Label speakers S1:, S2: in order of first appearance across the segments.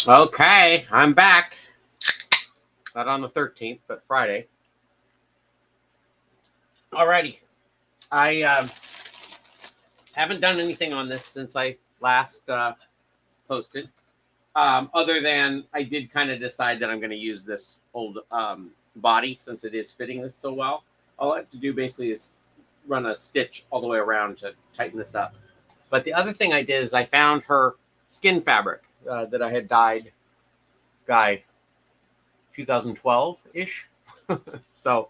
S1: Okay, I'm back. Not on the 13th, but Friday. Alrighty. I haven't done anything on this since I last posted. Other than I did kind of decide that I'm going to use this old body since it is fitting this so well. All I have to do basically is run a stitch all the way around to tighten this up. But the other thing I did is I found her skin fabric that I had dyed, 2012-ish. So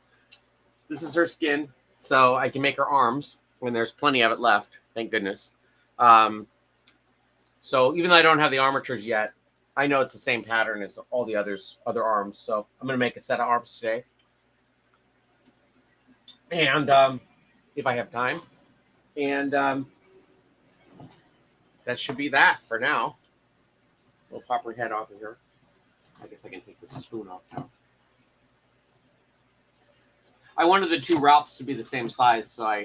S1: this is her skin. So I can make her arms, and there's plenty of it left, thank goodness. So even though I don't have the armatures yet, I know it's the same pattern as all the other arms. So I'm going to make a set of arms today. And if I have time. And that should be that for now. We'll pop her head off of here. I guess I can take the spoon off now. I wanted the two Ralphs to be the same size, so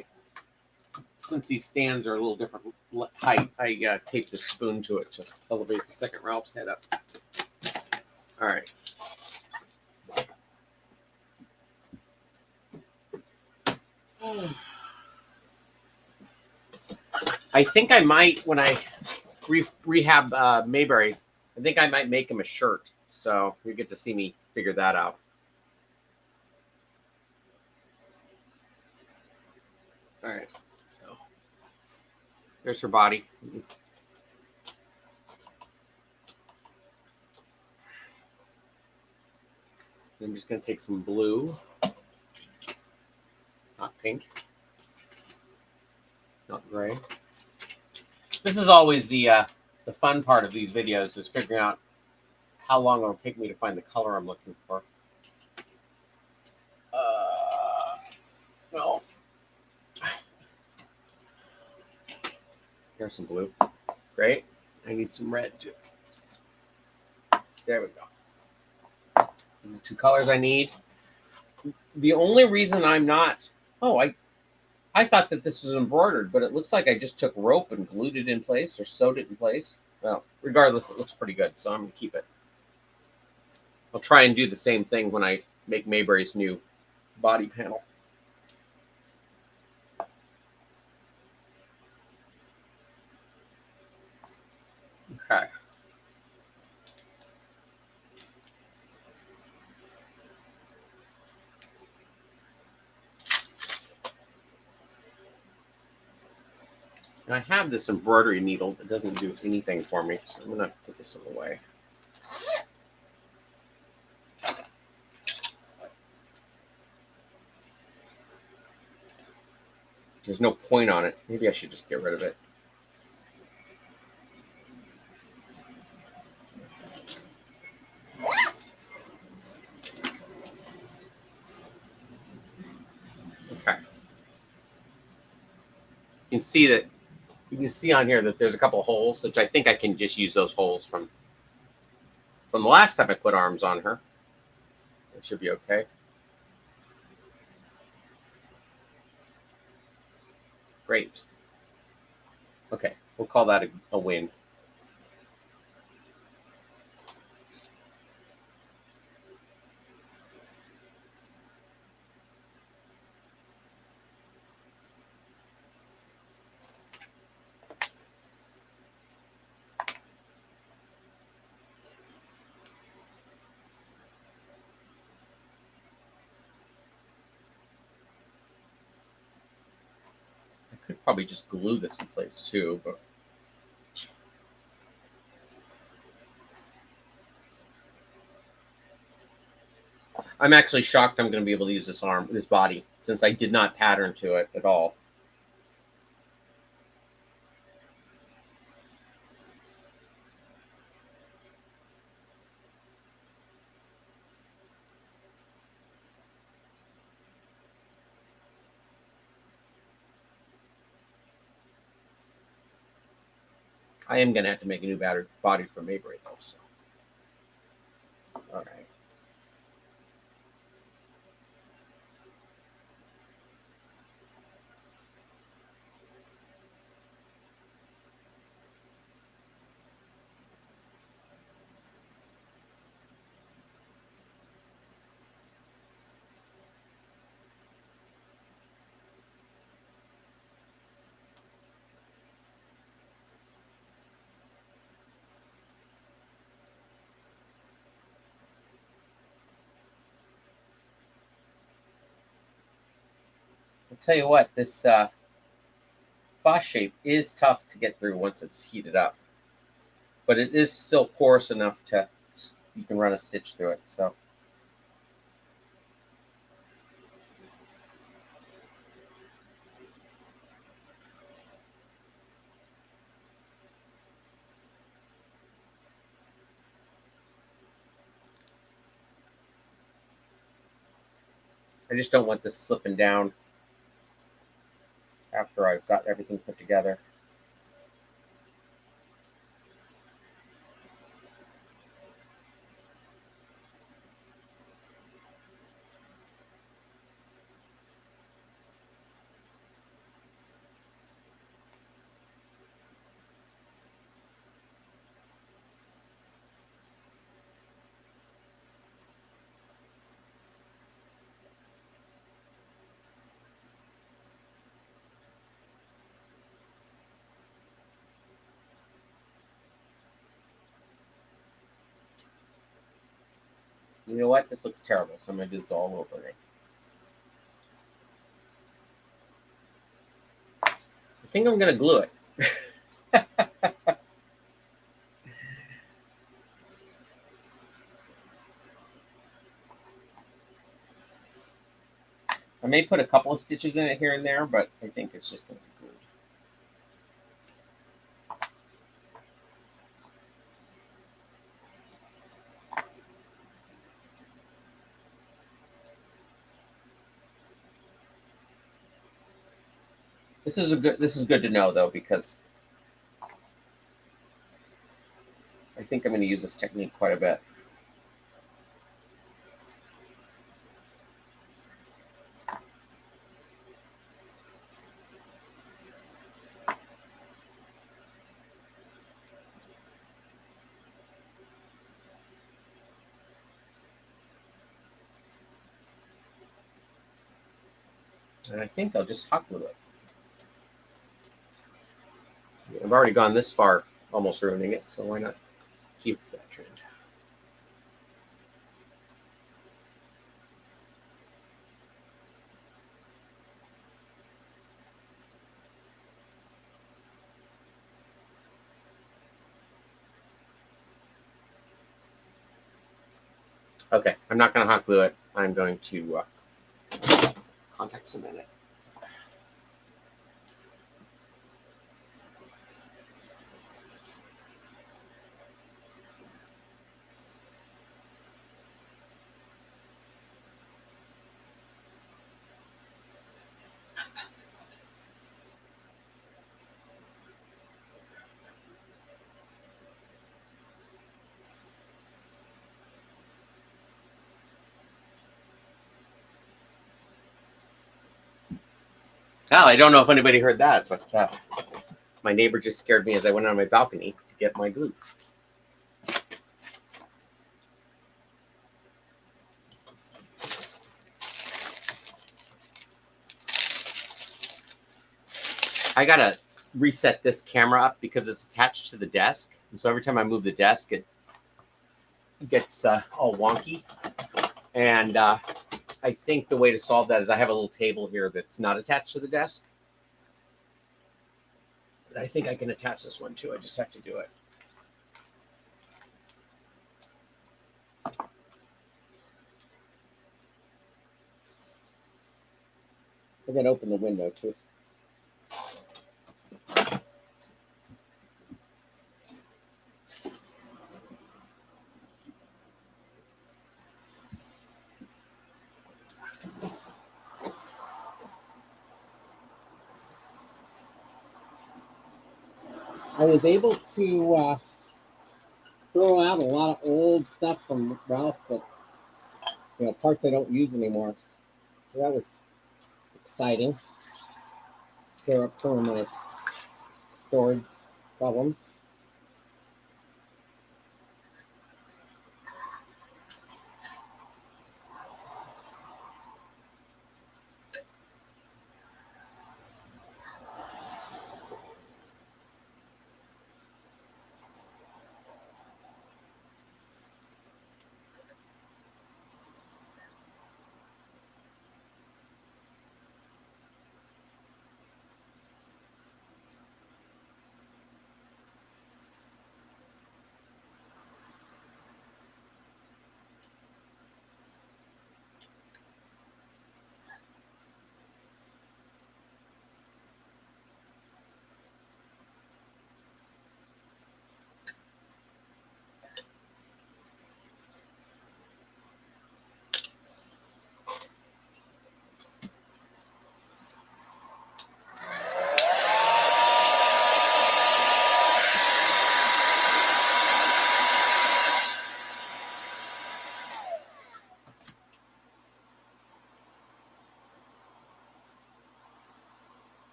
S1: since these stands are a little different height, I taped the spoon to it to elevate the second Ralph's head up. All right. I think I might, when I rehab Mayberry, I think I might make him a shirt. So you get to see me figure that out. All right. So there's her body. I'm just going to take some blue, not pink, not gray. This is always the fun part of these videos, is figuring out how long it'll take me to find the color I'm looking for. No. Here's some blue. Great. I need some red too. There we go. These are the two colors I need. The only reason I'm not... Oh, I thought that this was embroidered, but it looks like I just took rope and glued it in place or sewed it in place. Well, regardless, it looks pretty good, so I'm going to keep it. I'll try and do the same thing when I make Mayberry's new body panel. Okay. I have this embroidery needle that doesn't do anything for me, so I'm going to put this away. There's no point on it. Maybe I should just get rid of it. Okay. You can see on here that there's a couple of holes, which I think I can just use those holes from the last time I put arms on her. It should be okay. Great. Okay, we'll call that a win. I could probably just glue this in place too, but I'm actually shocked I'm going to be able to use this body, since I did not pattern to it at all. I am going to have to make a new body for Mayberry, though. So. All right. I'll tell you what, this faucet shape is tough to get through once it's heated up, but it is still porous enough to you can run a stitch through it. So I just don't want this slipping down after I've got everything put together. You know what? This looks terrible, so I'm going to do this all over again. I think I'm going to glue it. I may put a couple of stitches in it here and there, but I think it's just going to be glued. This is good to know though, because I think I'm going to use this technique quite a bit. And I think I'll just hot glue it. I've already gone this far, almost ruining it, so why not keep that trend? Okay, I'm not going to hot glue it. I'm going to contact cement it. Well, I don't know if anybody heard that, but my neighbor just scared me as I went on my balcony to get my glue. I gotta reset this camera up because it's attached to the desk, and so every time I move the desk, it gets all wonky. And I think the way to solve that is I have a little table here that's not attached to the desk. But I think I can attach this one too. I just have to do it. I gotta open the window too. I was able to throw out a lot of old stuff from Ralph, but parts I don't use anymore. So that was exciting. Clear up some of my storage problems.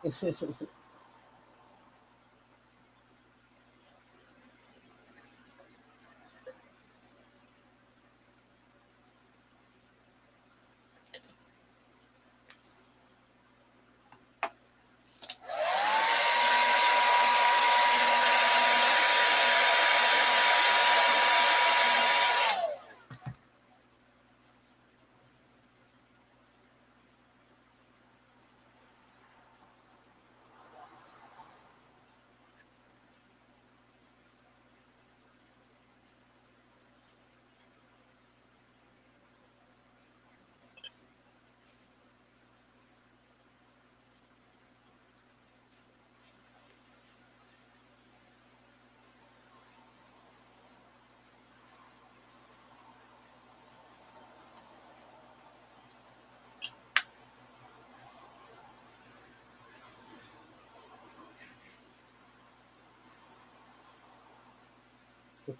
S2: Just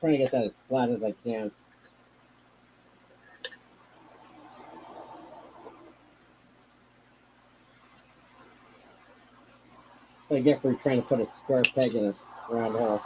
S2: trying to get that as flat as I can. What I get for trying to put a square peg in a round hole.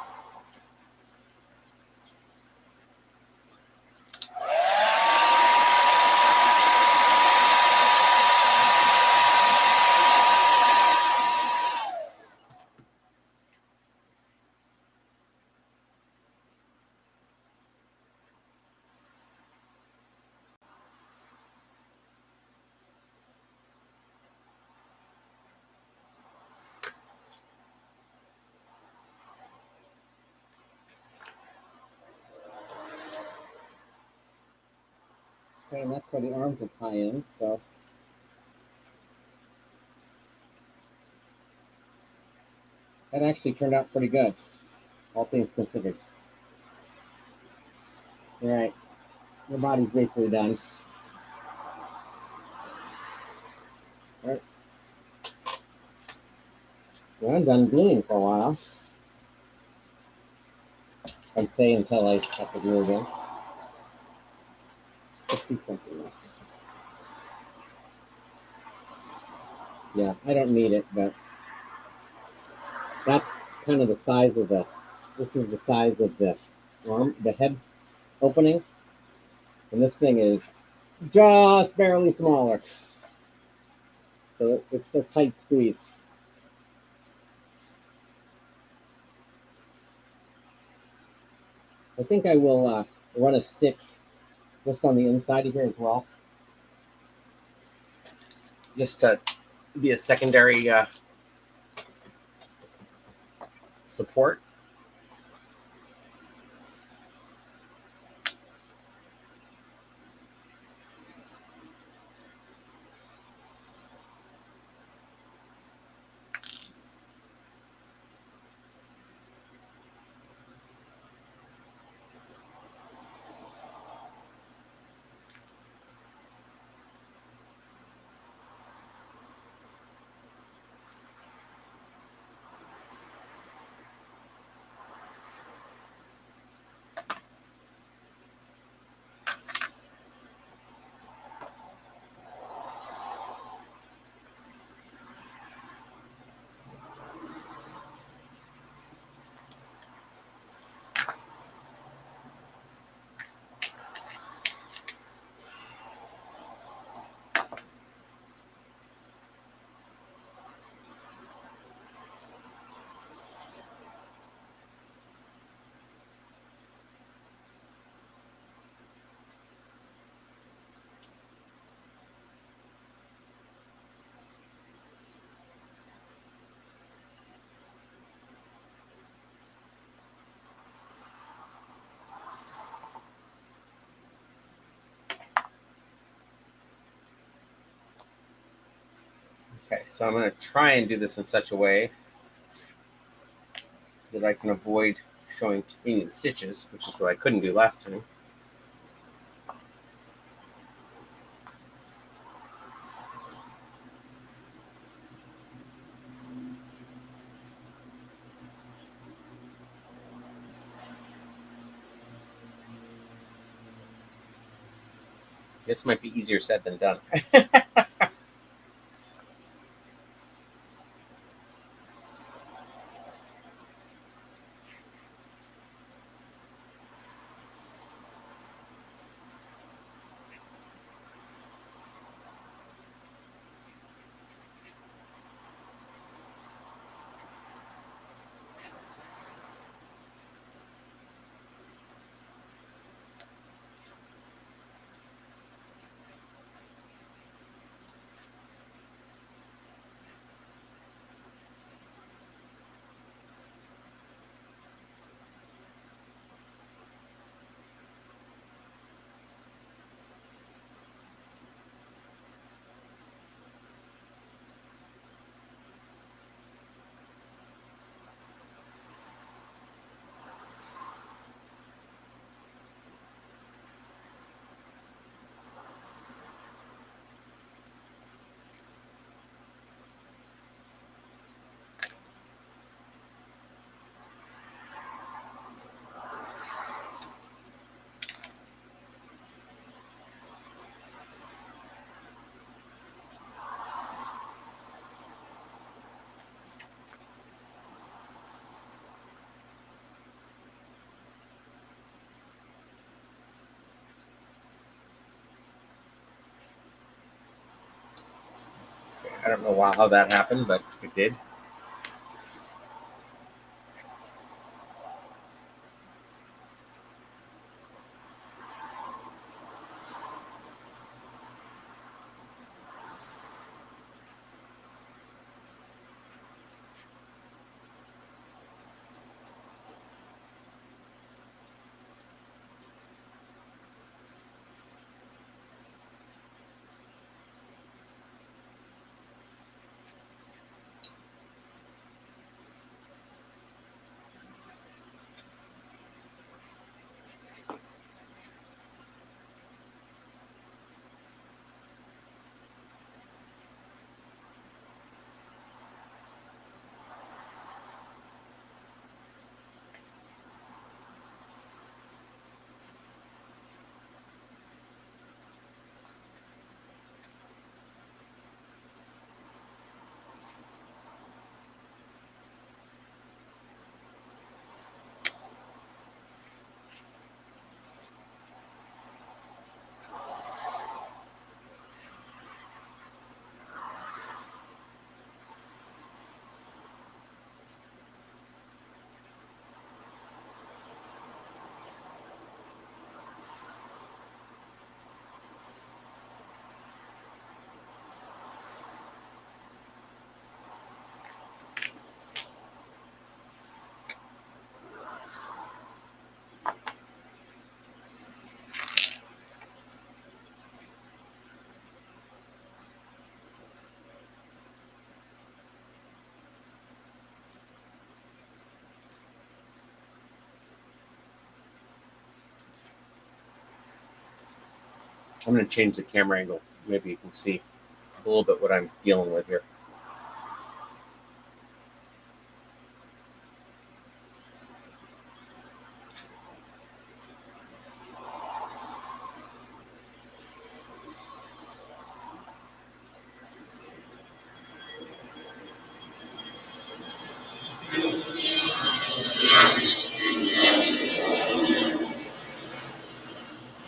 S2: Okay, and that's where the arms will tie in, so. That actually turned out pretty good, all things considered. All right, the body's basically done. All right. Well, I'm done gluing for a while. I say until I have to glue again. Let's see something else. Yeah, I don't need it, but that's kind of the size of the. This is the size of the arm, the head opening, and this thing is just barely smaller. So it's a tight squeeze. I think I will run a stitch just on the inside of here as well.
S1: Just to be a secondary support. Okay, so I'm going to try and do this in such a way that I can avoid showing too many stitches, which is what I couldn't do last time. This might be easier said than done. I don't know how that happened, but it did. I'm going to change the camera angle. Maybe you can see a little bit what I'm dealing with here.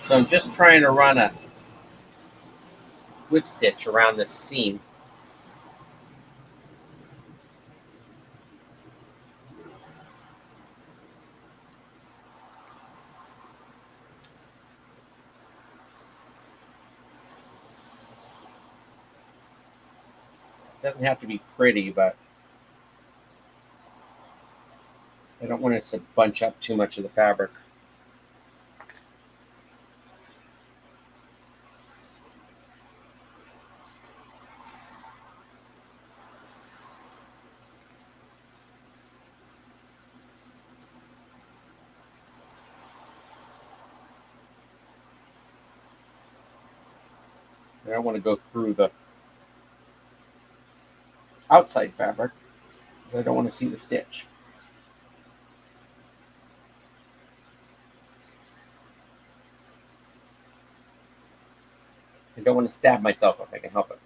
S1: So I'm just trying to run a whip stitch around this seam. It doesn't have to be pretty, but I don't want it to bunch up too much of the fabric. I don't want to go through the outside fabric because I don't want to see the stitch. I don't want to stab myself if I can help it.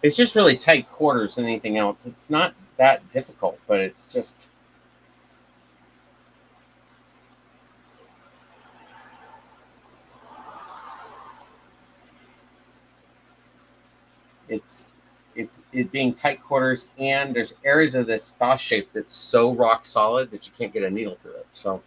S1: It's just really tight quarters than anything else. It's not that difficult, but it's just... it's it being tight quarters, and there's areas of this faucet shape that's so rock solid that you can't get a needle through it. So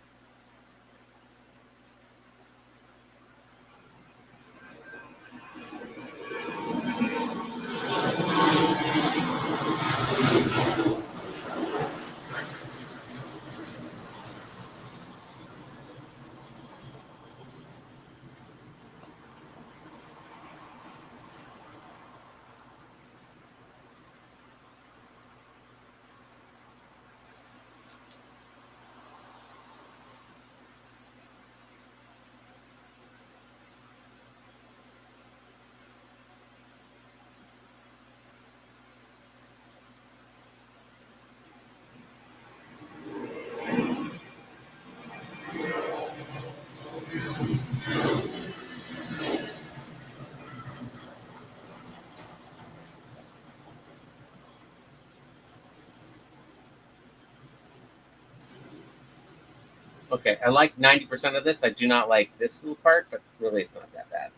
S1: okay, I like 90% of this. I do not like this little part, but really it's not that bad.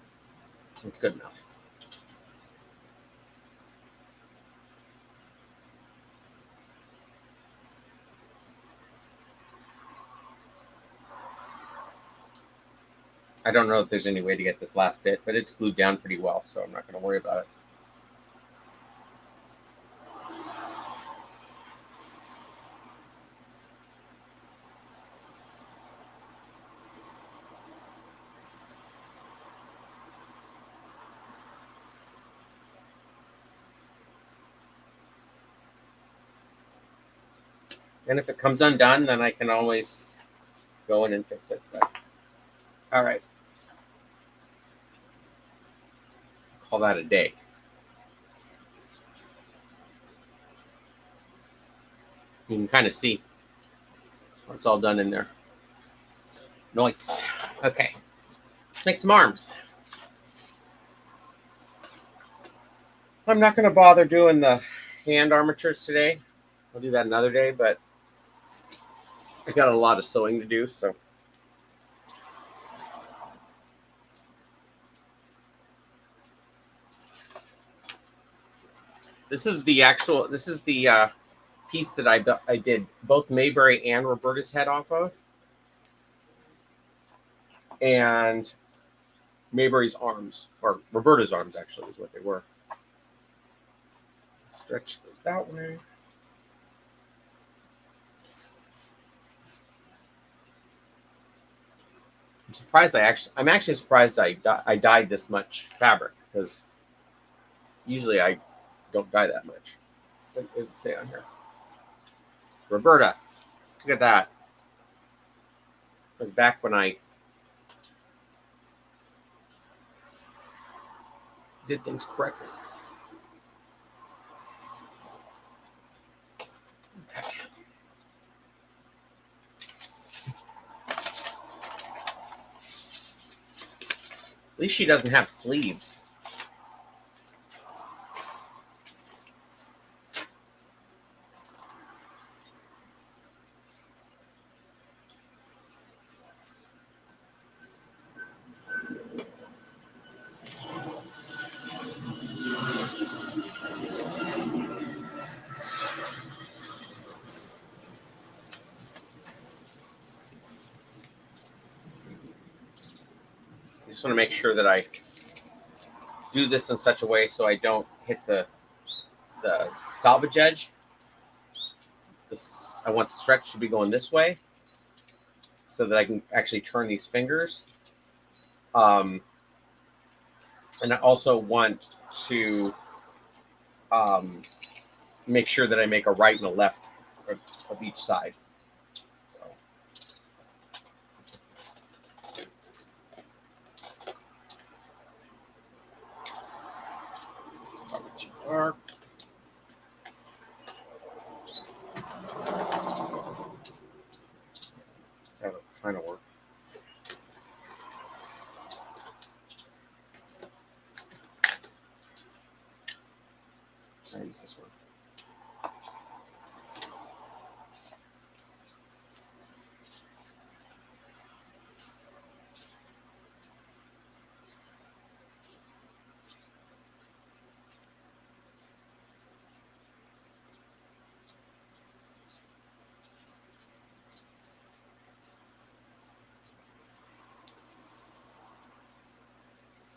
S1: It's good enough. I don't know if there's any way to get this last bit, but it's glued down pretty well, so I'm not going to worry about it. And if it comes undone, then I can always go in and fix it. But, all right. Call that a day. You can kind of see it's all done in there. Nice. Okay. Let's make some arms. I'm not going to bother doing the hand armatures today. I'll do that another day, but I got a lot of sewing to do, so. This is the piece that I did both Mayberry and Roberta's head off of. And Mayberry's arms, or Roberta's arms actually is what they were. Stretch goes that way. I'm surprised I'm actually surprised I dyed this much fabric, because usually I don't dye that much. What does it say on here? Roberta. Look at that. It was back when I did things correctly. Okay. At least she doesn't have sleeves. I just want to make sure that I do this in such a way so I don't hit the salvage edge. I want the stretch to be going this way so that I can actually turn these fingers. And I also want to make sure that I make a right and a left of each side. So. Probably too dark. That'll kind of work. I'll use this one.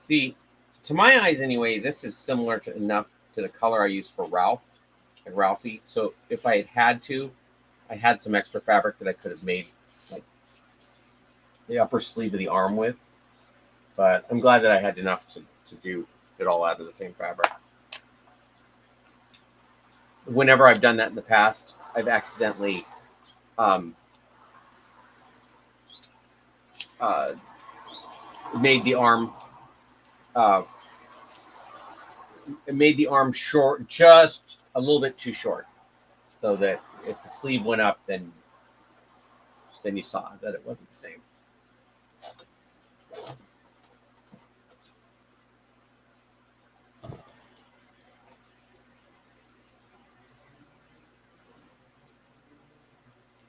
S1: See, to my eyes anyway, this is similar to enough to the color I use for Ralph and Ralphie. So if I had to, I had some extra fabric that I could have made like the upper sleeve of the arm with. But I'm glad that I had enough to do it all out of the same fabric. Whenever I've done that in the past, I've accidentally made the arm short, just a little bit too short, so that if the sleeve went up, then you saw that it wasn't the same.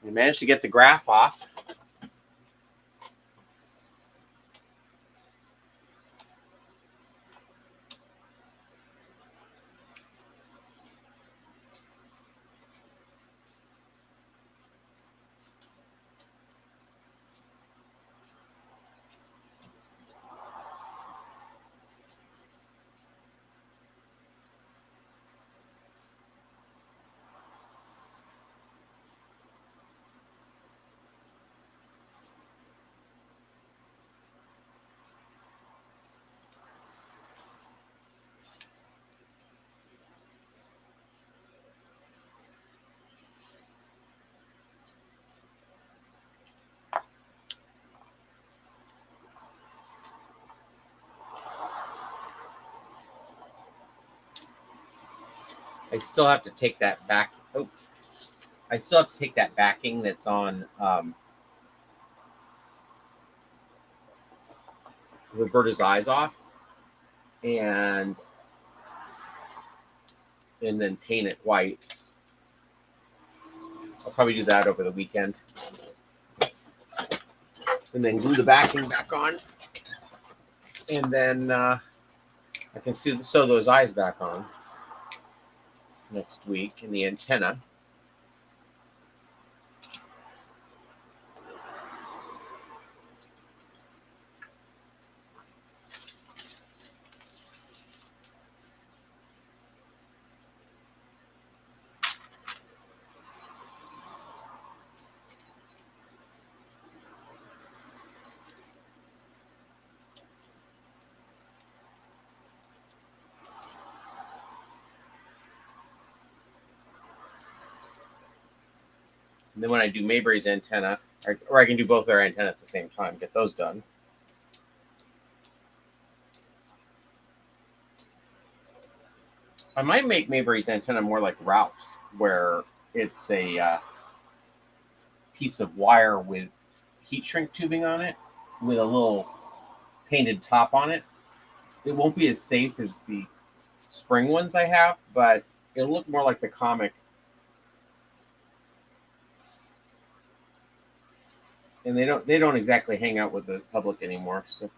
S1: We managed to get the graph off. I still have to take that back. Oh, I still have to take that backing that's on Roberta's eyes off, and then paint it white. I'll probably do that over the weekend, and then glue the backing back on, and then I can sew those eyes back on next week in the antenna. And then when I do Mayberry's antenna, or I can do both their antenna at the same time, get those done. I might make Mayberry's antenna more like Ralph's, where it's a piece of wire with heat shrink tubing on it, with a little painted top on it. It won't be as safe as the spring ones I have, but it'll look more like the comic. And they don't exactly hang out with the public anymore. So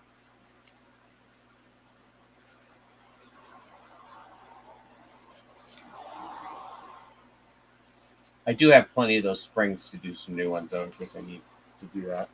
S1: I do have plenty of those springs to do some new ones though, in case I need to do that.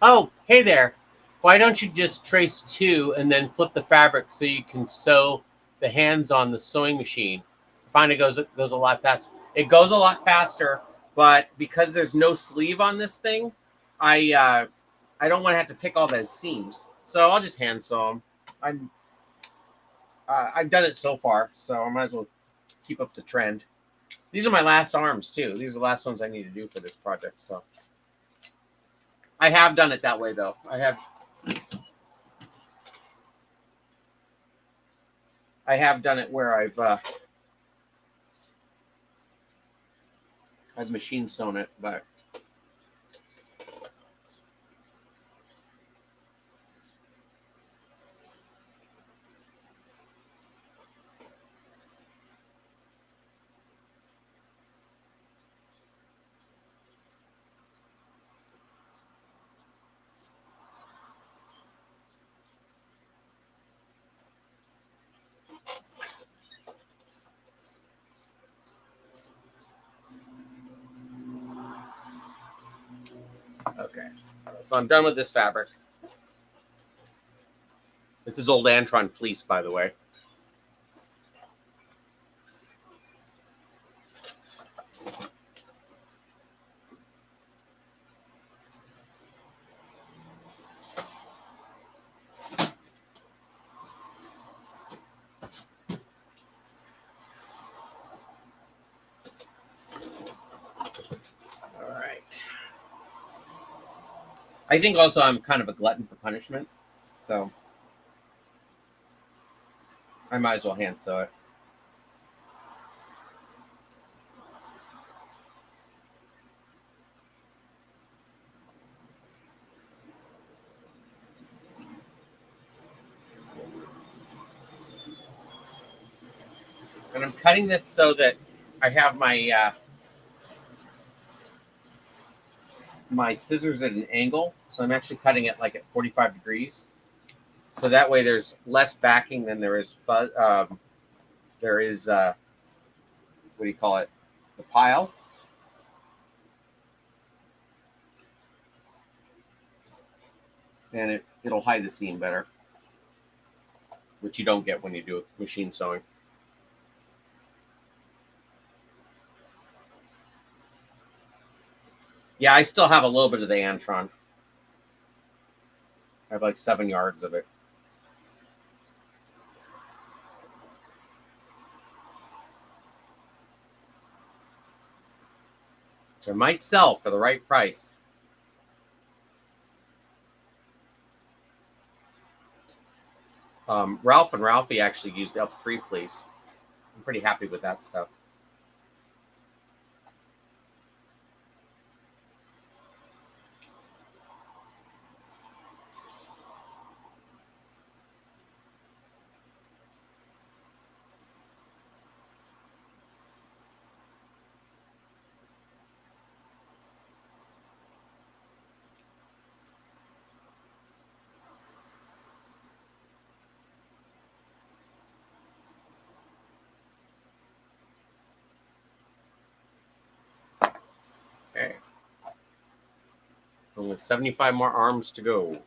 S1: Oh, hey there. Why don't you just trace 2 and then flip the fabric so you can sew the hands on the sewing machine? I find it goes a lot faster. It goes a lot faster, but because there's no sleeve on this thing, I I don't want to have to pick all those seams, so I'll just hand sew them. I've done it so far, so I might as well keep up the trend. These are my last arms too. These are the last ones I need to do for this project. So I have done it that way though. I have done it where I've machine sewn it, but okay. So I'm done with this fabric. This is old Antron fleece, by the way. All right. I think also I'm kind of a glutton for punishment, so I might as well hand sew it. And I'm cutting this so that I have my scissors at an angle. So I'm actually cutting it like at 45 degrees. So that way there's less backing than there is what do you call it? The pile. And it'll hide the seam better, which you don't get when you do machine sewing. Yeah, I still have a little bit of the Antron. I have like 7 yards of it. Which I might sell for the right price. Ralph and Ralphie actually used F3 fleece. I'm pretty happy with that stuff. Okay. Only 75 more arms to go.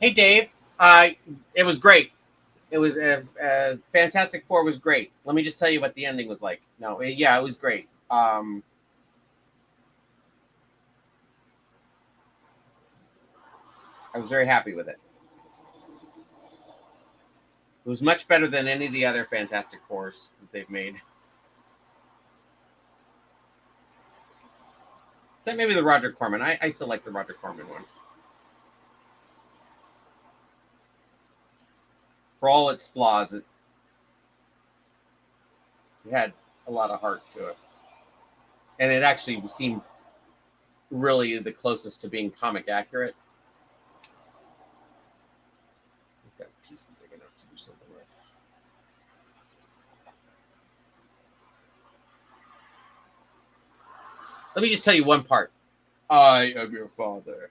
S1: Hey, Dave. It was great. It was Fantastic Four was great. Let me just tell you what the ending was like. No, yeah, it was great. I was very happy with it. It was much better than any of the other Fantastic Fours that they've made. Except maybe the Roger Corman. I still like the Roger Corman one. For all its flaws, it had a lot of heart to it. And it actually seemed really the closest to being comic accurate. piece is big enough to do something with. Let me just tell you one part. I am your father.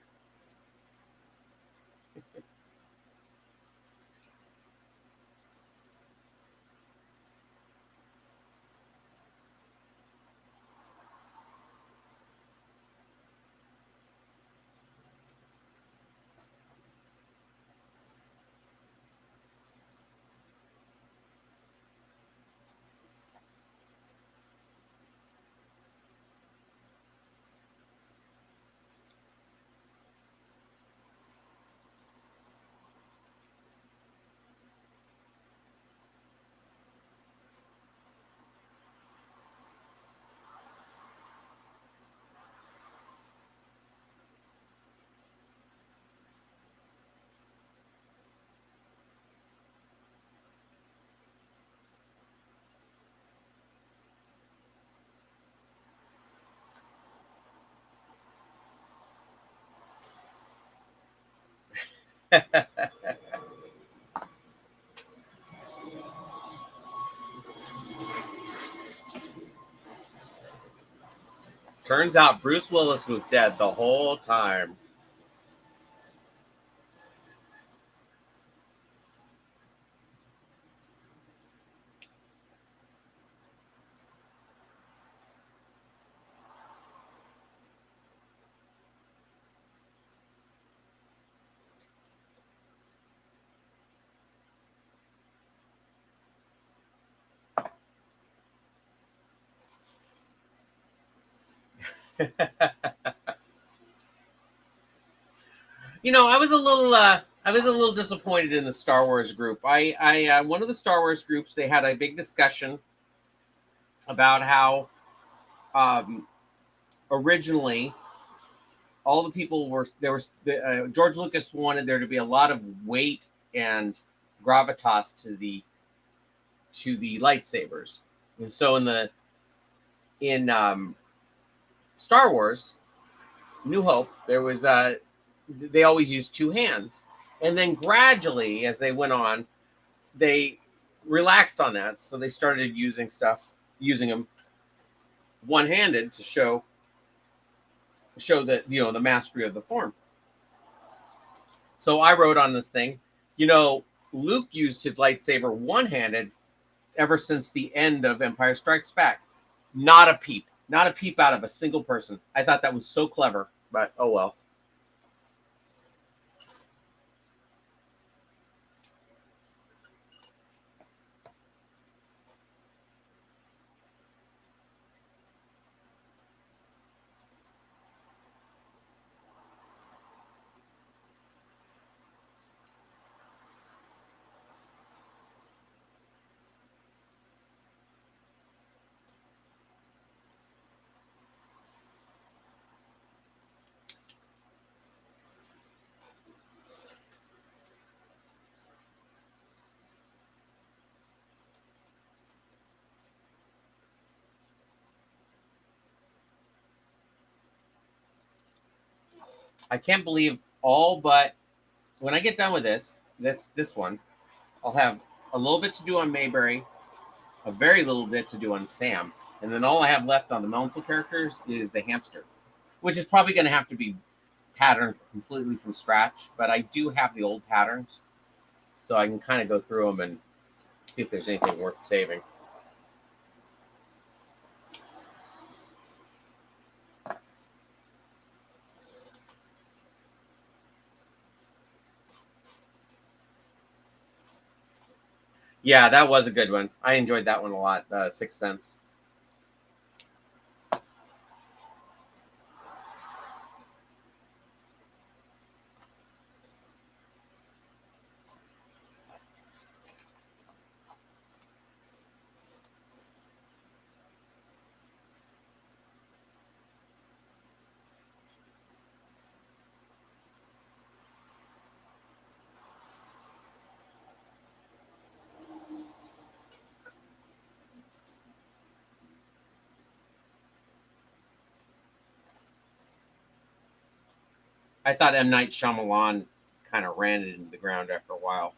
S1: Turns out Bruce Willis was dead the whole time. You know, I was a little disappointed in the Star Wars group. One of the Star Wars groups, they had a big discussion about how originally all the people were there was George Lucas wanted there to be a lot of weight and gravitas to the lightsabers, and so in Star Wars New Hope there was they always used two hands, and then gradually as they went on they relaxed on that, so they started using them one-handed to show that, you know, the mastery of the form. So I wrote on this thing, you know, Luke used his lightsaber one-handed ever since the end of Empire Strikes Back. Not a peep out of a single person. I thought that was so clever, but oh well. I can't believe all but when I get done with this one, I'll have a little bit to do on Mayberry, a very little bit to do on Sam, and then all I have left on the Melonpool characters is the hamster, which is probably going to have to be patterned completely from scratch. But I do have the old patterns, so I can kind of go through them and see if there's anything worth saving. Yeah, that was a good one. I enjoyed that one a lot. Sixth Sense. I thought M. Night Shyamalan kind of ran it into the ground after a while.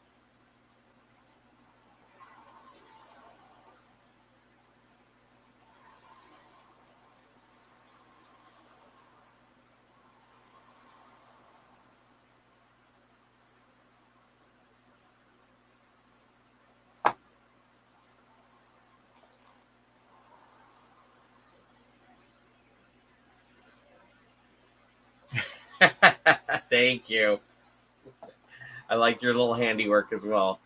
S1: Thank you. I like your little handiwork as well.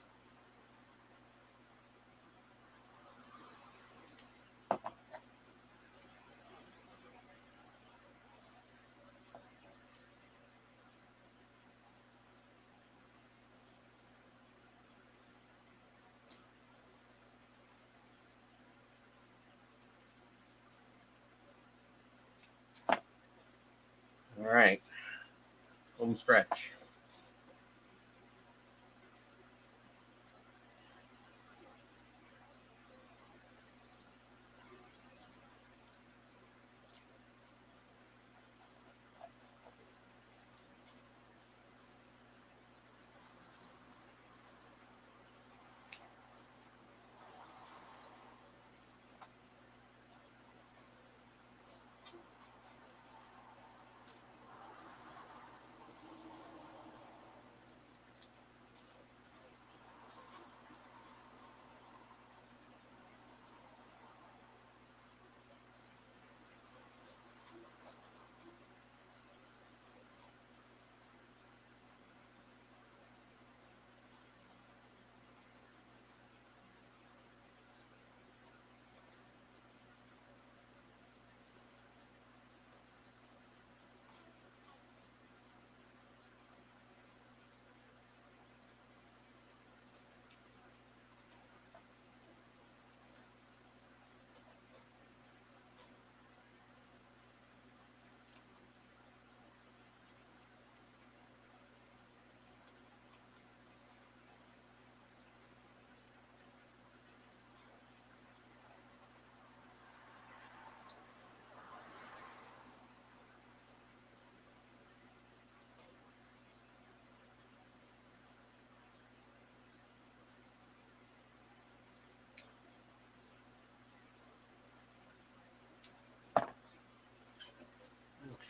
S1: All right. Home stretch.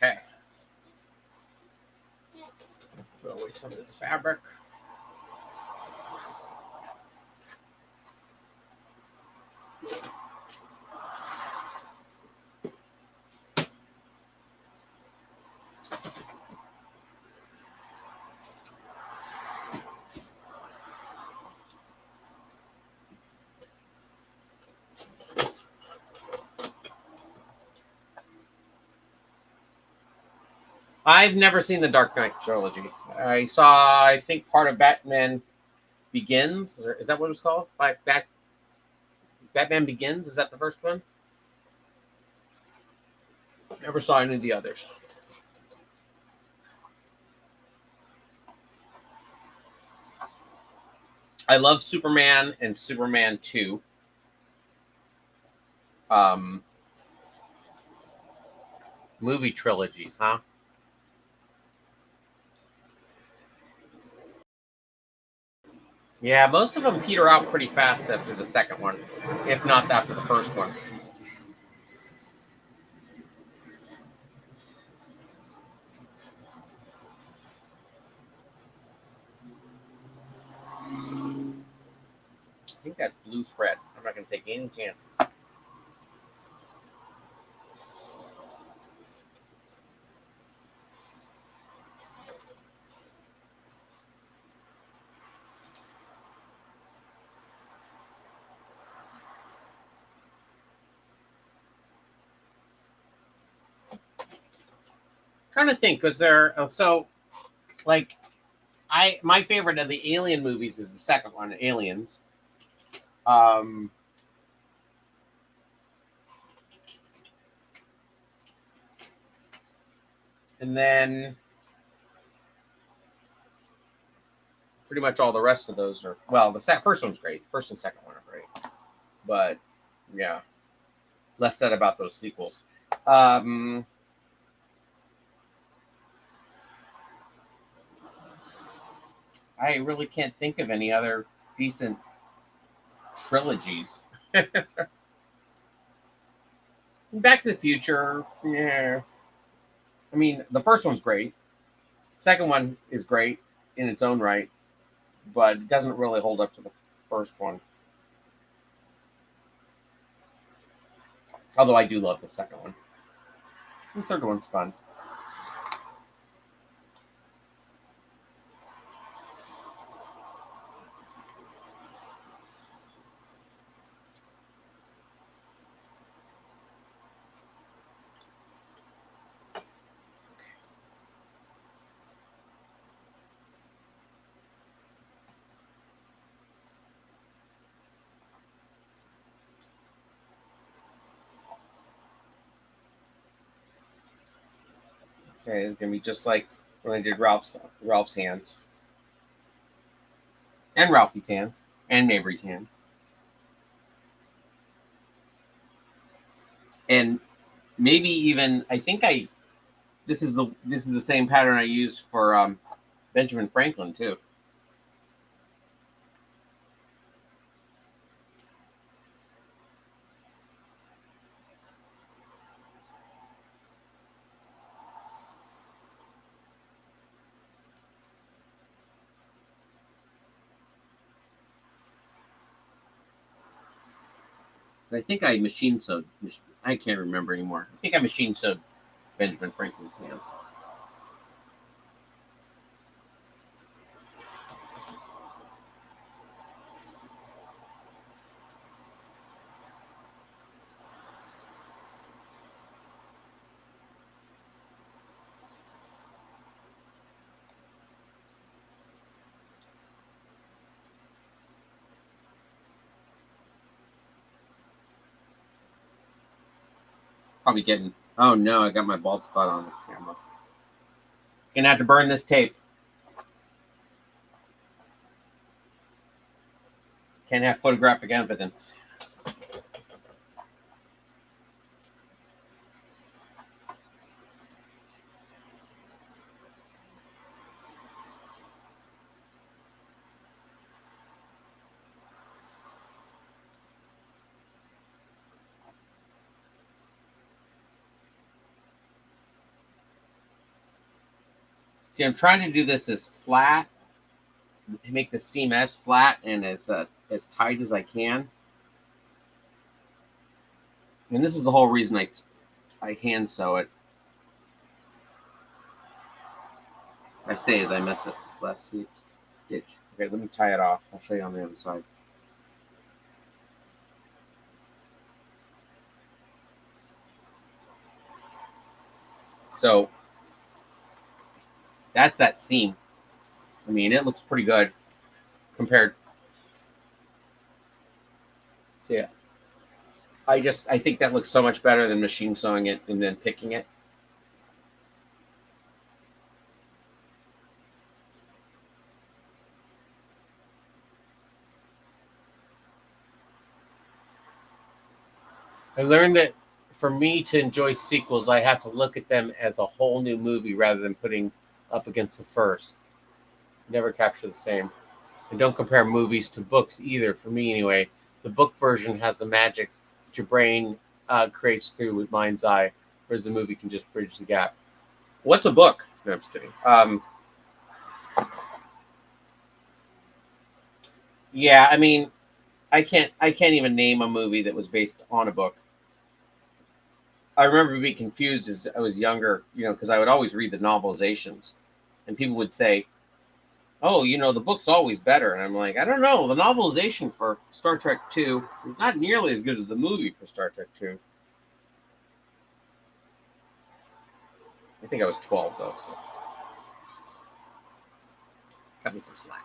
S1: Okay. Throw away some of this fabric. I've never seen the Dark Knight trilogy. I saw, I think, part of Batman Begins. Is that what it was called? Batman Begins? Is that the first one? Never saw any of the others. I love Superman and Superman 2. Movie trilogies, huh? Yeah, most of them peter out pretty fast after the second one, if not after the first one. I think that's blue thread. I'm not going to take any chances. Trying to think, was there so like my favorite of the Alien movies is the second one, Aliens. Um, and then pretty much all the rest of those are the first one's great. First and second one are great, but yeah, less said about those sequels. I really can't think of any other decent trilogies. Back to the Future, yeah. I mean, the first one's great. Second one is great in its own right, but it doesn't really hold up to the first one. Although I do love the second one. The third one's fun. Okay, it's gonna be just like when I did Ralph's hands and Ralphie's hands and Mabry's hands. And maybe even this is the same pattern I used for Benjamin Franklin too. I think I machine sewed. I can't remember anymore. I think I machine sewed Benjamin Franklin's hands. Probably getting. Oh no, I got my bald spot on the camera. Gonna have to burn this tape. Can't have photographic evidence. See, I'm trying to do this as flat, make the seam as flat and as tight as I can. And this is the whole reason I hand sew it. I say as I mess up this last stitch. Okay, let me tie it off. I'll show you on the other side. So that's that seam. I mean, it looks pretty good compared to, yeah. I think that looks so much better than machine sewing it and then picking it. I learned that for me to enjoy sequels, I have to look at them as a whole new movie rather than putting up against the first. Never capture the same. And don't compare movies to books either, for me anyway. The book version has the magic that your brain creates through with mind's eye, whereas the movie can just bridge the gap. What's a book? No, I'm just kidding. Yeah, I mean, I can't even name a movie that was based on a book. I remember being confused as I was younger, because I would always read the novelizations, and people would say, "Oh, the book's always better," and I'm like, I don't know. The novelization for Star Trek 2 is not nearly as good as the movie for Star Trek 2. I think I was 12 though, so cut me some slack.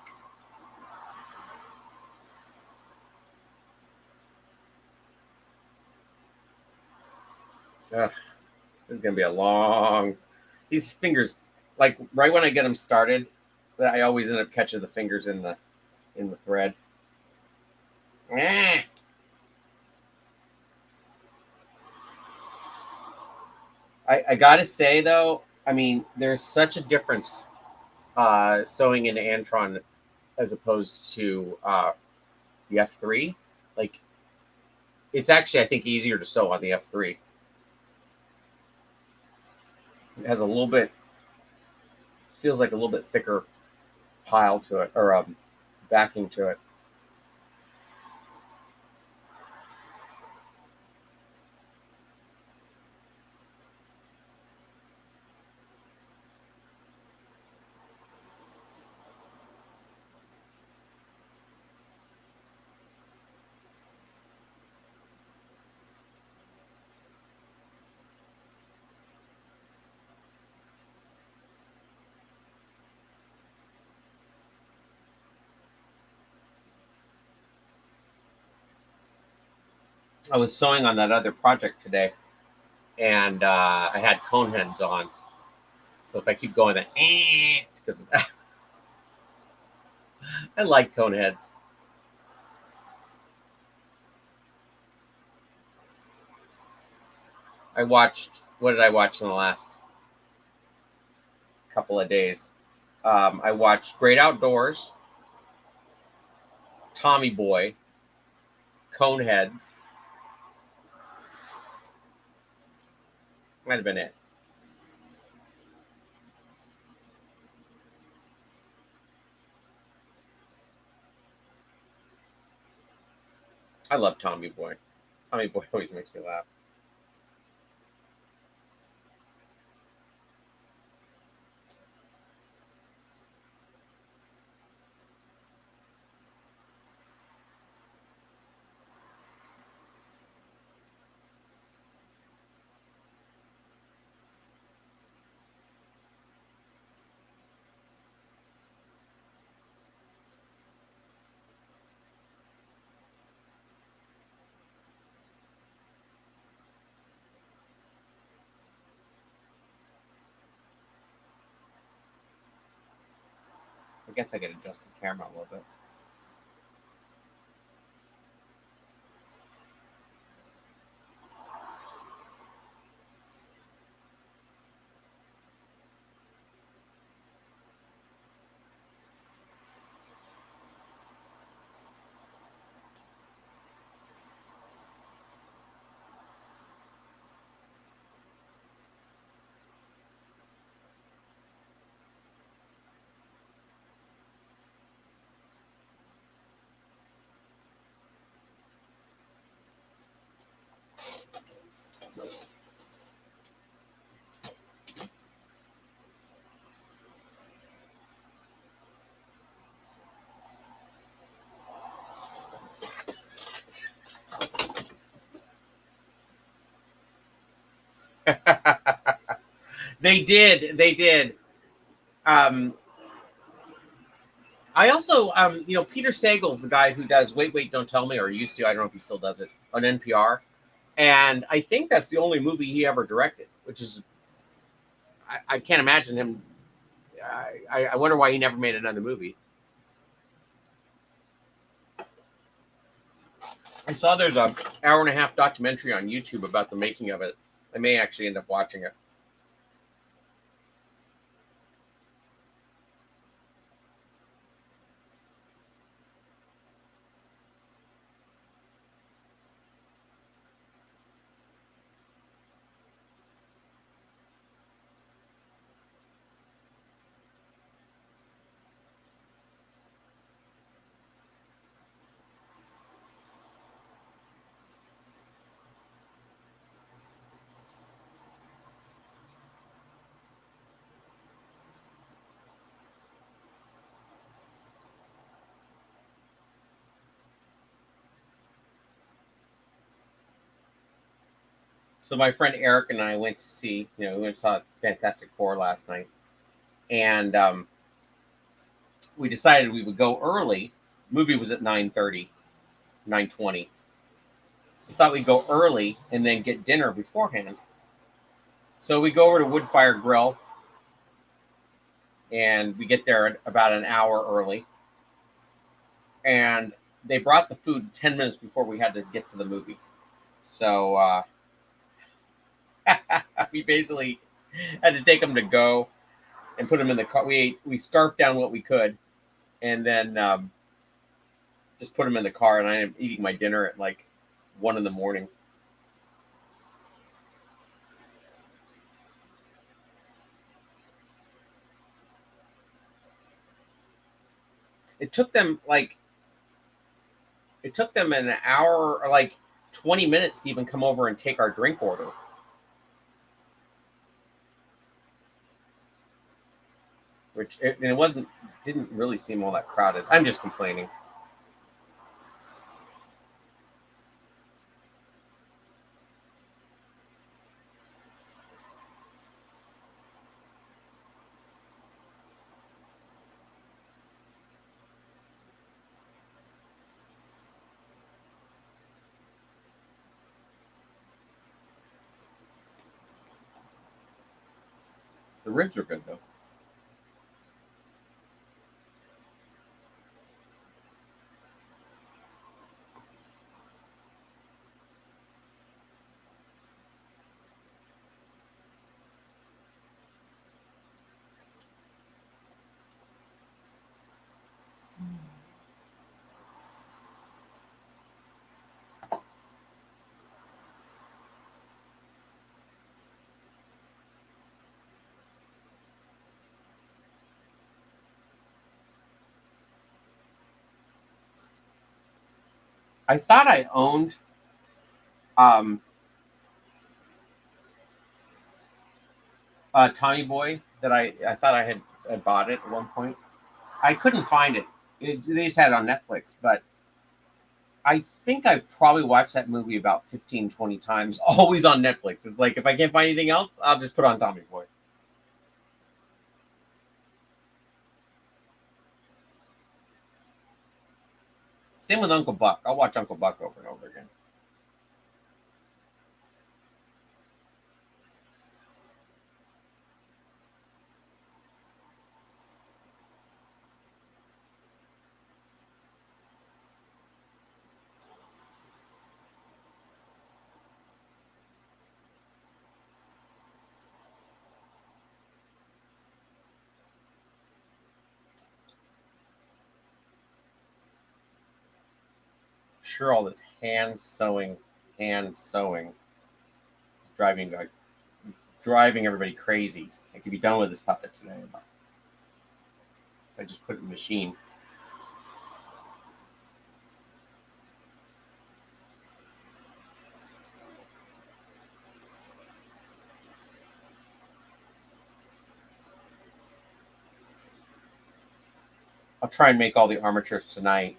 S1: Ugh, this is gonna be a long. These fingers, like right when I get them started, I always end up catching the fingers in the thread. Ah. I gotta say though, I mean, there's such a difference sewing into Antron as opposed to the F3. Like, it's actually, I think, easier to sew on the F3. It has a little bit, it feels like a little bit thicker pile to it, or backing to it. I was sewing on that other project today, and I had cone heads on, So if I keep going, then it's because of that. I like cone heads. I watched. What did I watch in the last couple of days? I watched Great Outdoors, Tommy Boy, Coneheads. Might have been it. I love Tommy Boy. Tommy Boy always makes me laugh. I guess I could adjust the camera a little bit. They did. They did. Um, I also, Peter Sagal's the guy who does Wait, Wait, Don't Tell Me, or used to. I don't know if he still does it on NPR. And I think that's the only movie he ever directed, which is, I can't imagine him. I wonder why he never made another movie. I saw there's a hour and a half documentary on YouTube about the making of it. I may actually end up watching it. So my friend Eric and I went to see, we went and saw Fantastic Four last night, and we decided we would go early. The movie was at 9:30, 9:20. We thought we'd go early and then get dinner beforehand. So we go over to Woodfire Grill, and we get there at about an hour early. And they brought the food 10 minutes before we had to get to the movie. So we basically had to take them to go and put them in the car. We scarfed down what we could, and then just put them in the car. And I am eating my dinner at like 1 a.m. It took them an hour or like 20 minutes to even come over and take our drink order. Which didn't really seem all that crowded. I'm just complaining. The ribs are good though. I thought I owned Tommy Boy that I thought I had bought it at one point. I couldn't find it. They just had it on Netflix, but I think I've probably watched that movie about 15, 20 times, always on Netflix. It's like if I can't find anything else, I'll just put on Tommy Boy. Same with Uncle Buck. I'll watch Uncle Buck over and over again. Sure, all this hand sewing, driving everybody crazy. I could be done with this puppet today. I just put it in the machine. I'll try and make all the armatures tonight.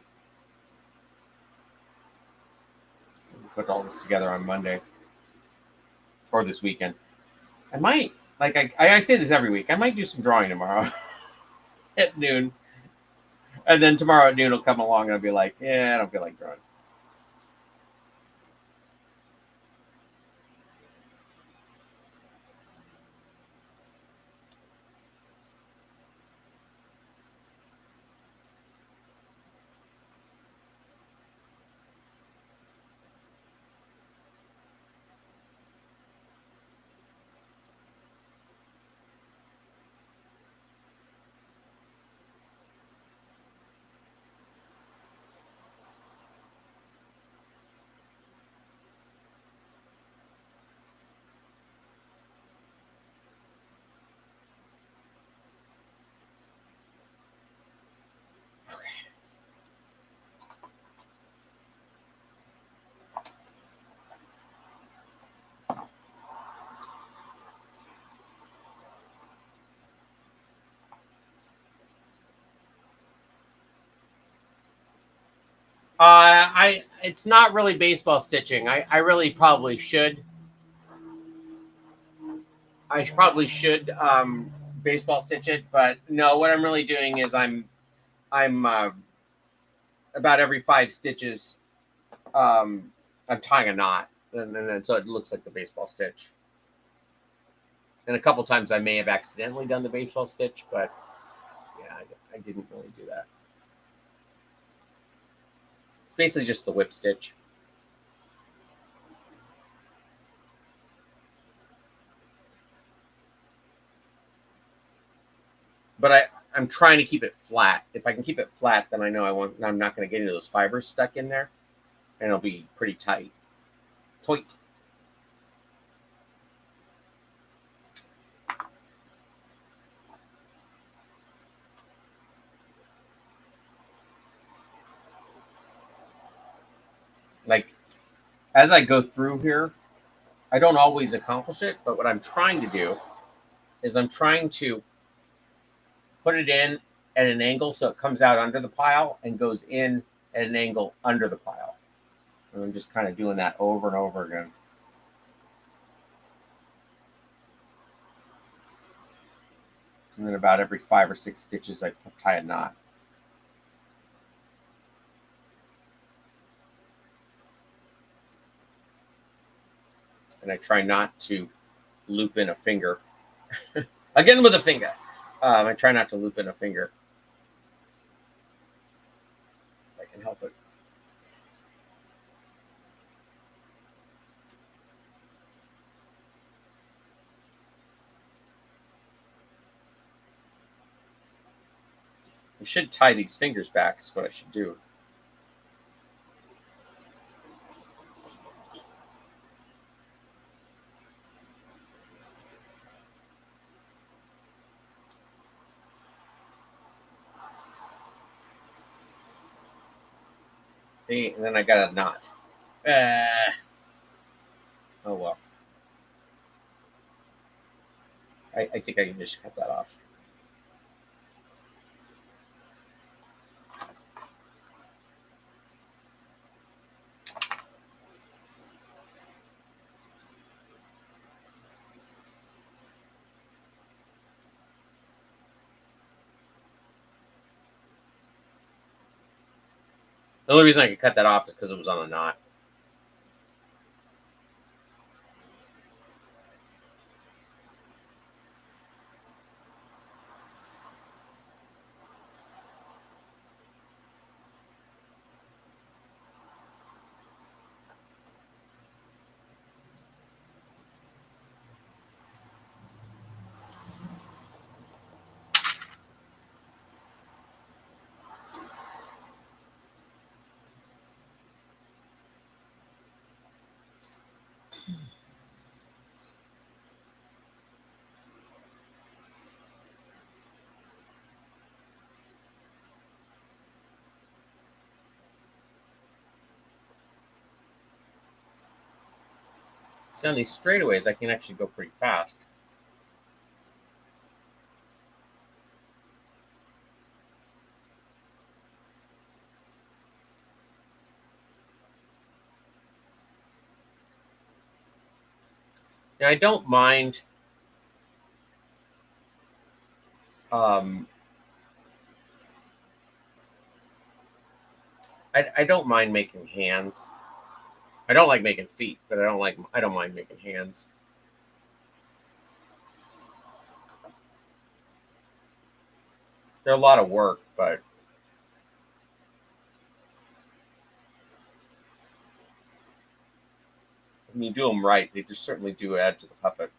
S1: So we'll put all this together on Monday or this weekend. I might, like I say this every week, I might do some drawing tomorrow at noon. And then tomorrow at noon will come along and I'll be like, yeah, I don't feel like drawing. It's not really baseball stitching. I really probably should. I probably should baseball stitch it, but no. What I'm really doing is I'm about every 5 stitches, I'm tying a knot, and then so it looks like the baseball stitch. And a couple times I may have accidentally done the baseball stitch, but yeah, I didn't really do that. It's basically just the whip stitch. But I'm trying to keep it flat. If I can keep it flat, then I know I'm not going to get into those fibers stuck in there, and it'll be pretty tight. Tight. Like as I go through here, I don't always accomplish it, but what I'm trying to do is I'm trying to put it in at an angle so it comes out under the pile and goes in at an angle under the pile. And I'm just kind of doing that over and over again. And then about every 5 or 6 stitches, I tie a knot. And I try not to loop in a finger. Again with a finger. I try not to loop in a finger. If I can help it. I should tie these fingers back, is what I should do. See, and then I got a knot. Oh well. I think I can just cut that off. The only reason I could cut that off is because it was on a knot. See, on these straightaways, I can actually go pretty fast. Now, I don't mind I don't mind making hands. I don't like making feet, but I don't mind making hands. They're a lot of work, but when you do them right, they just certainly do add to the puppet.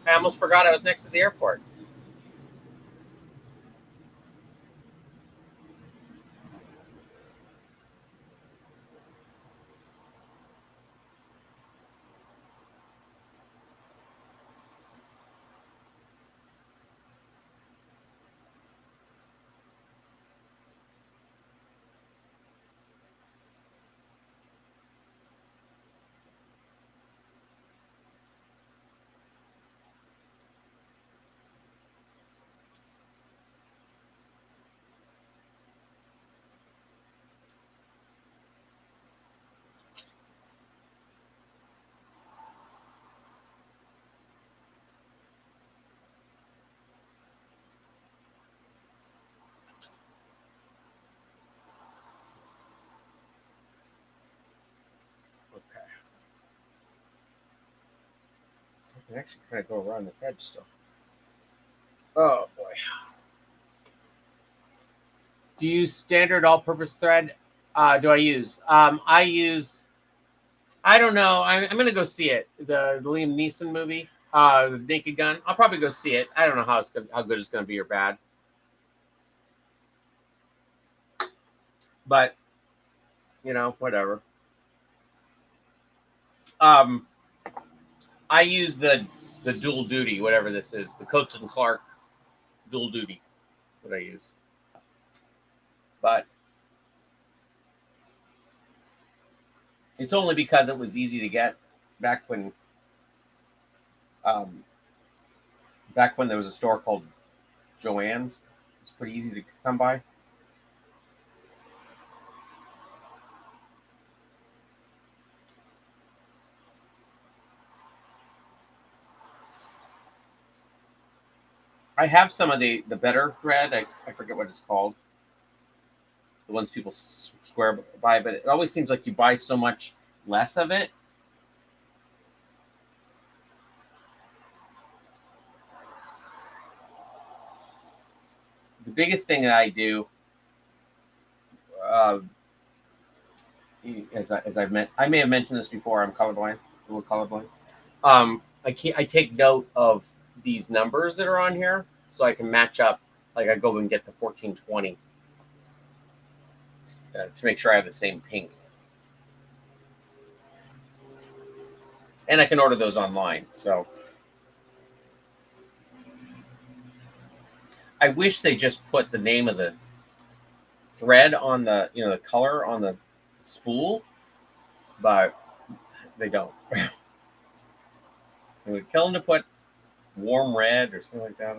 S1: I almost forgot I was next to the airport. Okay. I can actually kind of go around the edge still. Oh boy. Do you use standard all-purpose thread? Do I use? I use. I don't know. I'm gonna go see it. The Liam Neeson movie, the Naked Gun. I'll probably go see it. I don't know how good it's gonna be or bad. But whatever. Um, I use the dual duty, whatever this is, the Coates and Clark dual duty that I use. But it's only because it was easy to get back when um, there was a store called Joann's. It's pretty easy to come by. I have some of the better thread. I forget what it's called. The ones people swear by, but it always seems like you buy so much less of it. The biggest thing that I do, uh, I may have mentioned this before. I'm colorblind, a little colorblind. I take note of these numbers that are on here so I can match up. Like I go and get the 1420 to make sure I have the same pink, and I can order those online. So I wish they just put the name of the thread on the the color on the spool, but they don't. It would kill them to put warm red or something like that.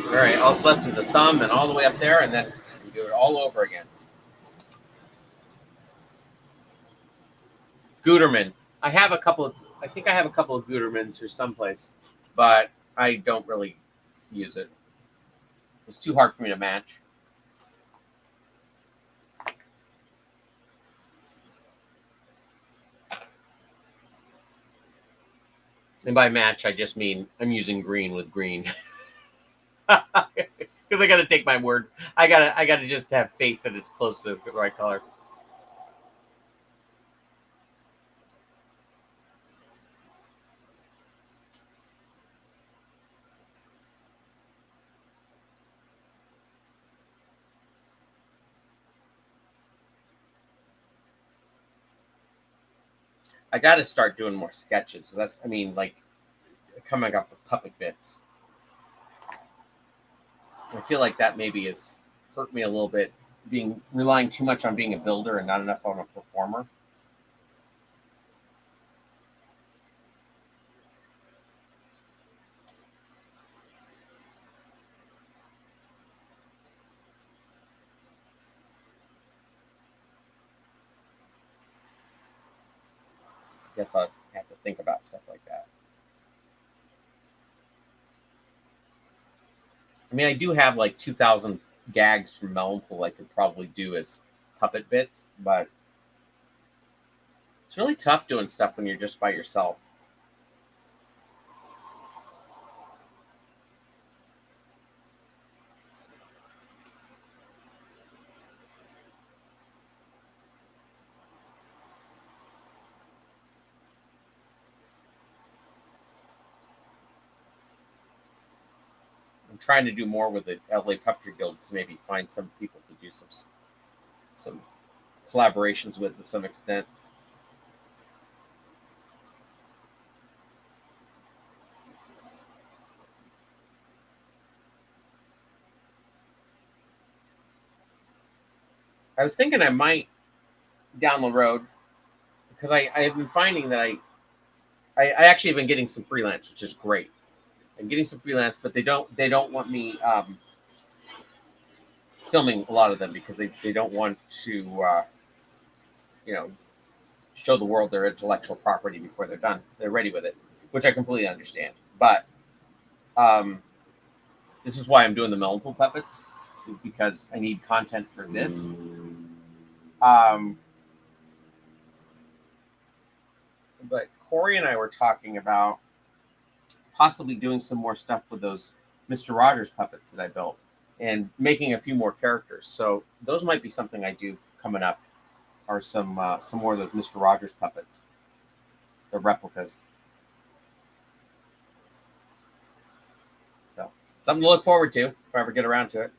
S1: All right, all left is the thumb and all the way up there, and then we do it all over again. Guterman. I have a couple of. I think I have a couple of Gutermans here someplace, but I don't really use it. It's too hard for me to match. And by match, I just mean I'm using green with green. Because I got to take my word. I gotta just have faith that it's close to the right color. I got to start doing more sketches. I mean, like coming up with puppet bits. I feel like that maybe has hurt me a little bit, relying too much on being a builder and not enough on a performer. I guess I'll have to think about stuff like that. I mean, I do have like 2,000 gags from Melonpool I could probably do as puppet bits, but it's really tough doing stuff when you're just by yourself. I'm trying to do more with the LA Puppetry Guild to maybe find some people to do some collaborations with to some extent. I was thinking I might down the road because I have been finding that I actually have been getting some freelance, which is great. I'm getting some freelance, but they don't want me filming a lot of them because they don't want to show the world their intellectual property before they're done. They're ready with it, which I completely understand. But this is why I'm doing the Melonpool puppets, is because I need content for this. But Corey and I were talking about possibly doing some more stuff with those Mr. Rogers puppets that I built and making a few more characters. So those might be something I do coming up, or some more of those Mr. Rogers puppets, the replicas. So something to look forward to if I ever get around to it.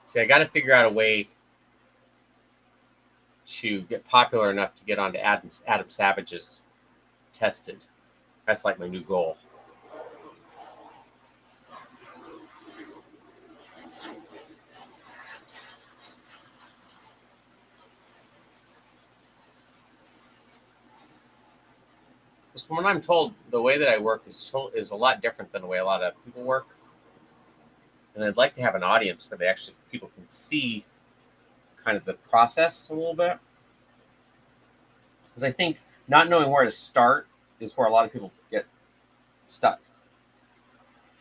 S1: See, I got to figure out a way to get popular enough to get onto Adam Savage's Tested. That's like my new goal. Because from what I'm told, the way that I work is a lot different than the way a lot of people work. And I'd like to have an audience where people can see kind of the process a little bit. Because I think not knowing where to start is where a lot of people get stuck.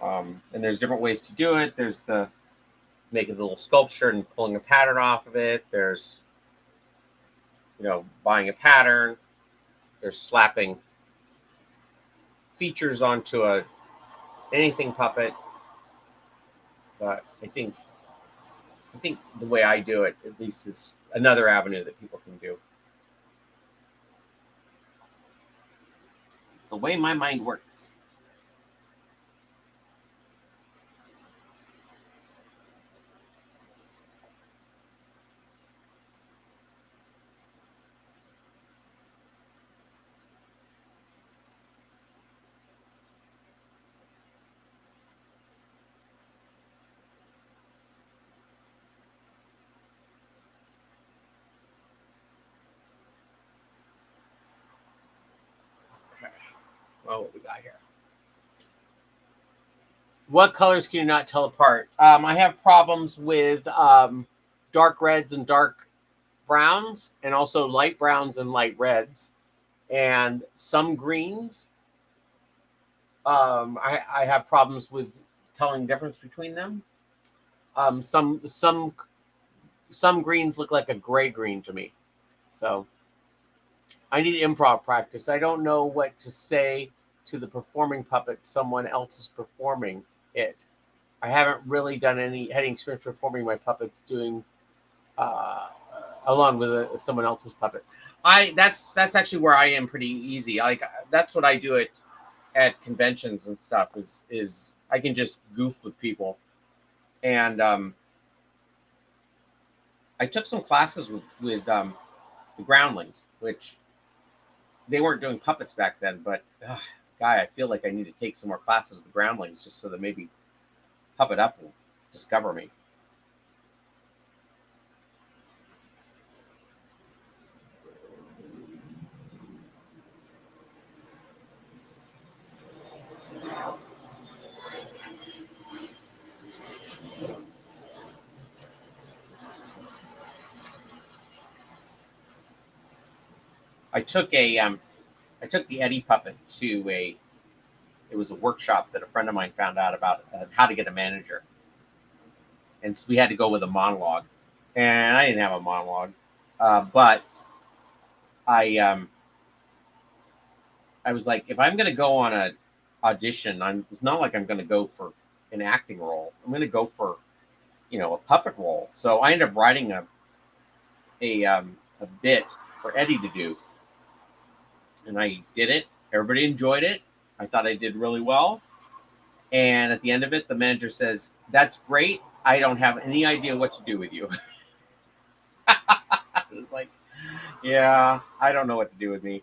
S1: And there's different ways to do it. There's the making the little sculpture and pulling a pattern off of it. There's, buying a pattern. There's slapping features onto anything puppet. But I think the way I do it, at least, is another avenue that people can do. The way my mind works. Okay. Well, what we got here? What colors can you not tell apart? I have problems with dark reds and dark browns, and also light browns and light reds, and some greens. I have problems with telling the difference between them. Some greens look like a gray green to me, so I need improv practice. I don't know what to say to the performing puppet someone else is performing it. I haven't really done any experience performing my puppets doing along with someone else's puppet. That's actually where I am pretty easy. Like, that's what I do at conventions and stuff. Is I can just goof with people, and I took some classes with the Groundlings, which they weren't doing puppets back then. But guy, I feel like I need to take some more classes with the Groundlings just so that maybe Puppet Up will discover me. I took the Eddie puppet to it was a workshop that a friend of mine found out about how to get a manager, and so we had to go with a monologue, and I didn't have a monologue, but I was like, if I'm going to go on a audition, it's not like I'm going to go for an acting role. I'm going to go for a puppet role. So I ended up writing a bit for Eddie to do, and I did it. Everybody enjoyed it. I thought I did really well. And at the end of it, the manager says, "That's great. I don't have any idea what to do with you." It's like, yeah, I don't know what to do with me.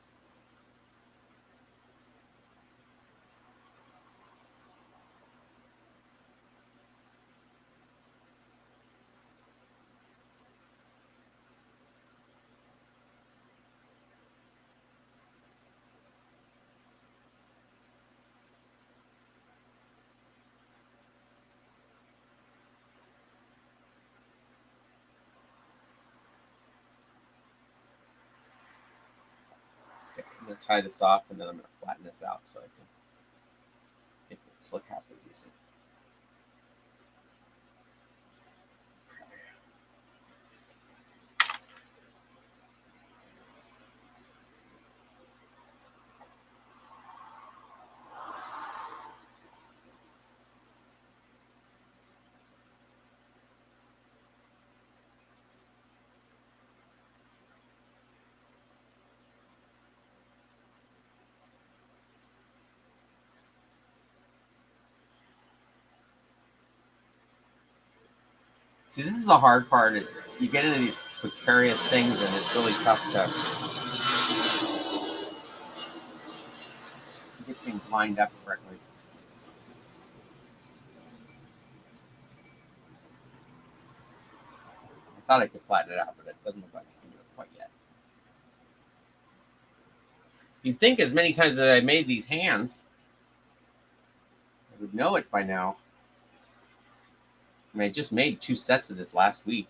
S1: Okay, I'm going to tie this off, and then I'm going to flatten this out so I can make this look halfway decent. See, this is the hard part. Is you get into these precarious things, and it's really tough to get things lined up correctly. I thought I could flatten it out, but it doesn't look like I can do it quite yet. You'd think as many times as I made these hands, I would know it by now. I mean, I just made 2 sets of this last week.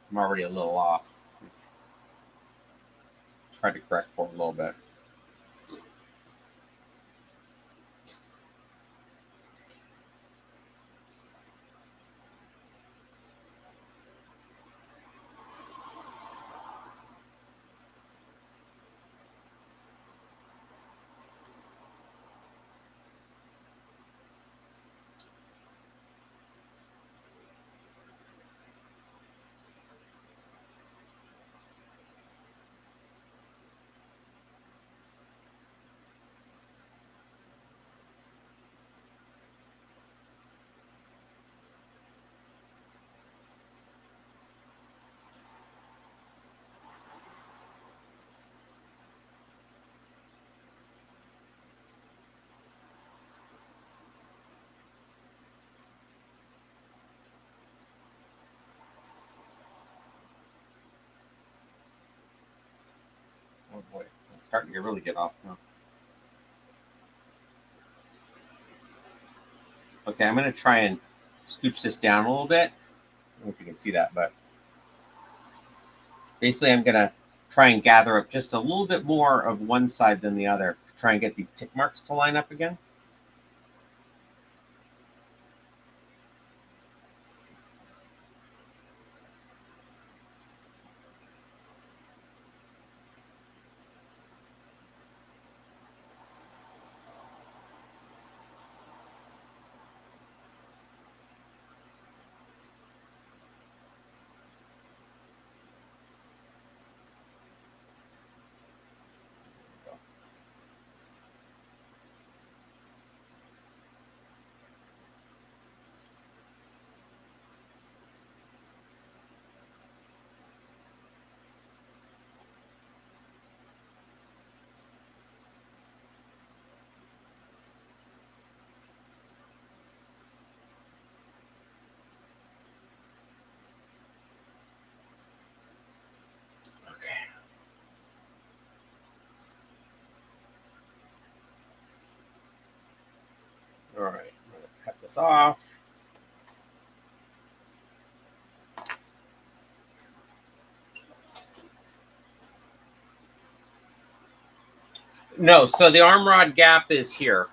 S1: I'm already a little off. Tried to correct for a little bit. Oh boy, it's starting to really get off now. Okay, I'm going to try and scooch this down a little bit. I don't know if you can see that, but basically I'm going to try and gather up just a little bit more of one side than the other. Try and get these tick marks to line up again. All right, I'm going to cut this off. No, so the arm rod gap is here.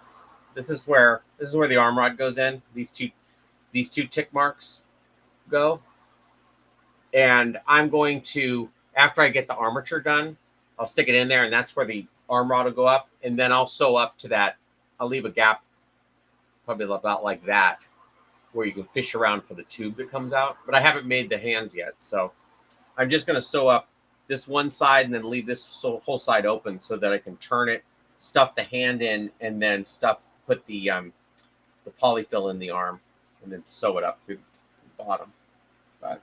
S1: This is where the arm rod goes in. These two tick marks go. And I'm going to, after I get the armature done, I'll stick it in there, and that's where the arm rod will go up. And then I'll sew up to that. I'll leave a gap probably about like that, where you can fish around for the tube that comes out. But I haven't made the hands yet, so I'm just going to sew up this one side and then leave this whole side open so that I can turn it, stuff the hand in, and then put the polyfill in the arm, and then sew it up through the bottom. But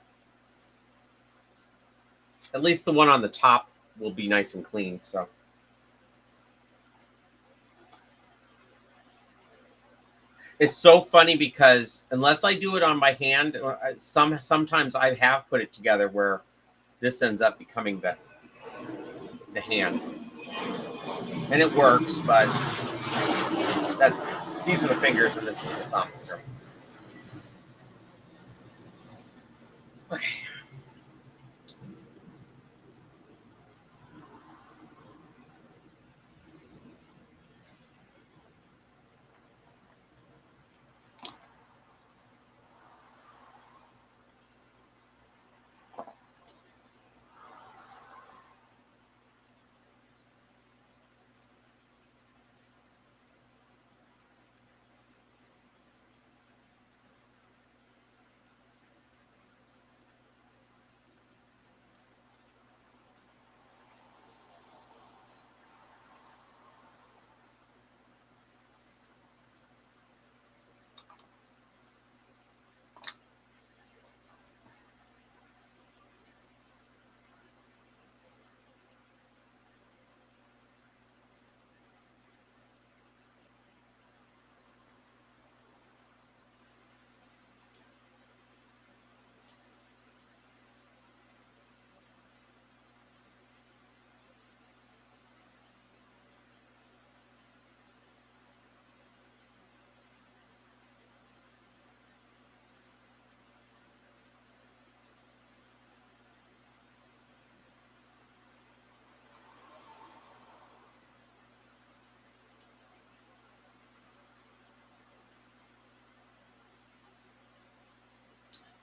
S1: at least the one on the top will be nice and clean. So it's so funny because unless I do it on my hand, sometimes I have put it together where this ends up becoming the hand, and it works. But these are the fingers, and this is the thumb. Okay.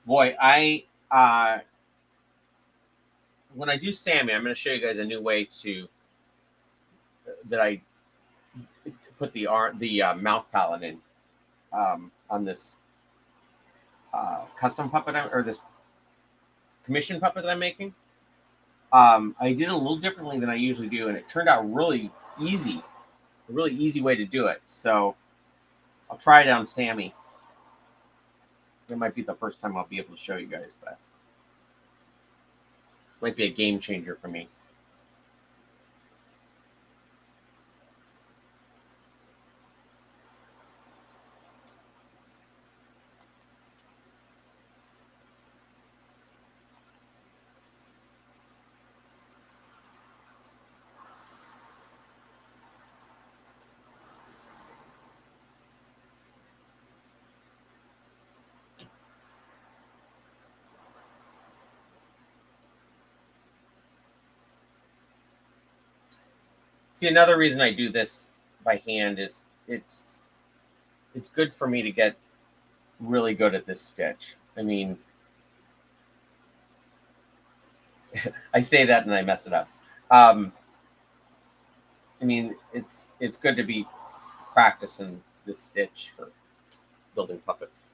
S1: Boy, when I do Sammy, I'm going to show you guys a new way that I put the mouth palette in on this custom puppet or this commission puppet that I'm making. I did it a little differently than I usually do, and it turned out really easy. A really easy way to do it. So I'll try it on Sammy. It might be the first time I'll be able to show you guys, but it might be a game changer for me. See, another reason I do this by hand is it's good for me to get really good at this stitch. I mean, I say that and I mess it up. I mean, it's good to be practicing this stitch for building puppets.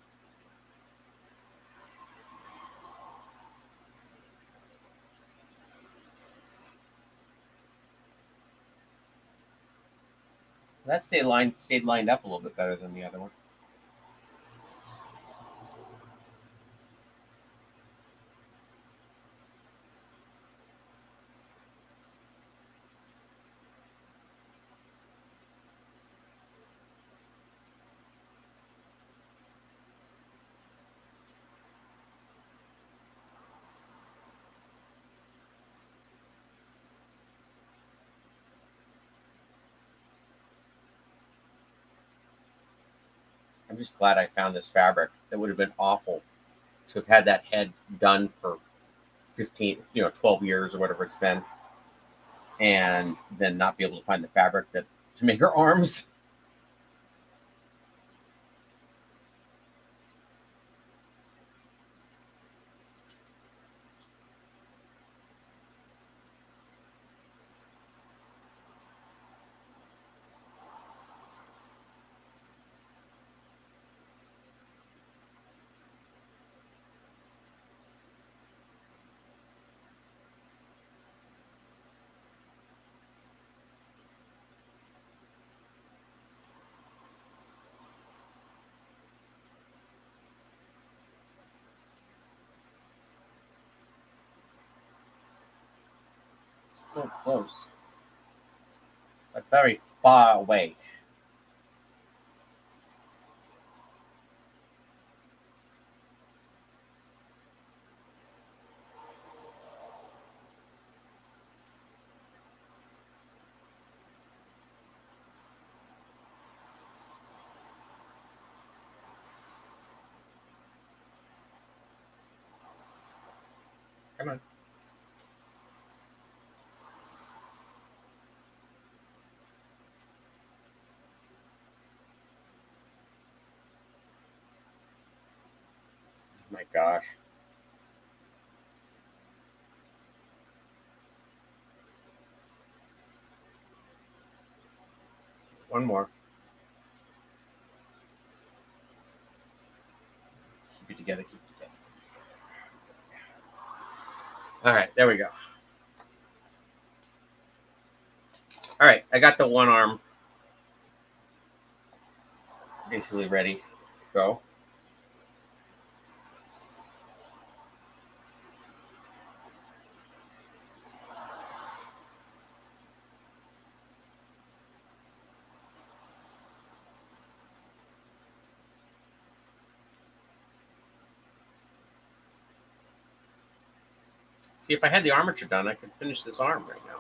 S1: That stayed lined up a little bit better than the other one. I'm just glad I found this fabric. It would have been awful to have had that head done for 12 years or whatever it's been, and then not be able to find the fabric to make her arms. So close, but very far away. Come on. Oh my gosh. One more. Keep it together, keep it together. All right, there we go. All right, I got the one arm basically ready to go. See, if I had the armature done, I could finish this arm right now.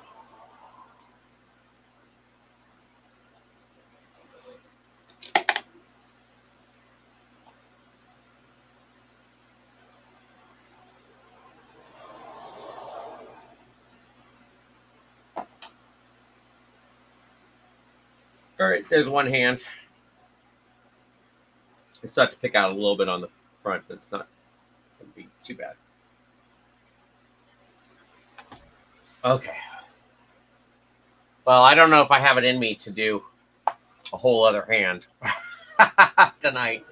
S1: All right, there's one hand. I still have to pick out a little bit on the front, but it's not wouldn't be too bad. Okay. Well, I don't know if I have it in me to do a whole other hand tonight.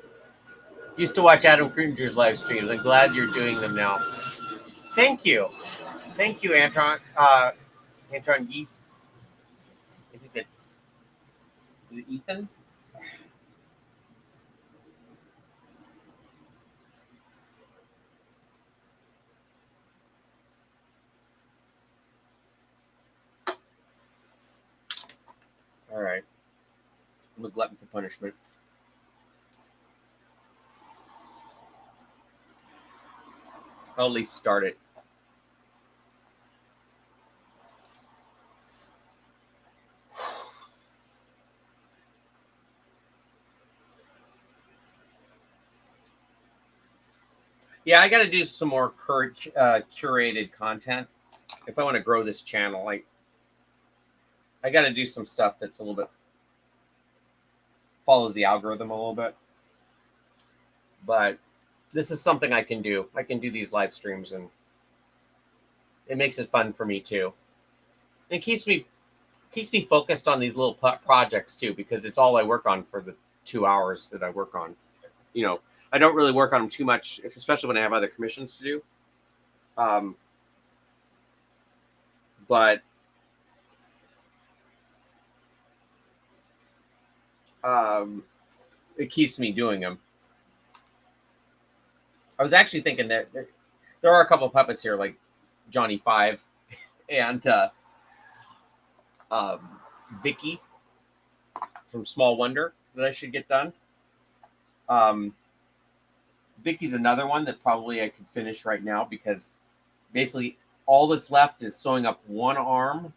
S1: Used to watch Adam Kruger's live streams. I'm glad you're doing them now. Thank you. Thank you, Anton. Anton Geese. I think that's is it Ethan. All right. I'm a glutton for punishment. I'll at least start it. Yeah, I got to do some more curated content if I want to grow this channel. I got to do some stuff that's a little bit follows the algorithm a little bit. But this is something I can do. I can do these live streams, and it makes it fun for me too. It keeps me focused on these little projects too, because it's all I work on for the 2 hours that I work on. You know, I don't really work on them too much, especially when I have other commissions to do. But it keeps me doing them. I was actually thinking that there are a couple of puppets here, like Johnny Five and Vicky from Small Wonder, that I should get done. Vicky's another one that probably I could finish right now, because basically all that's left is sewing up one arm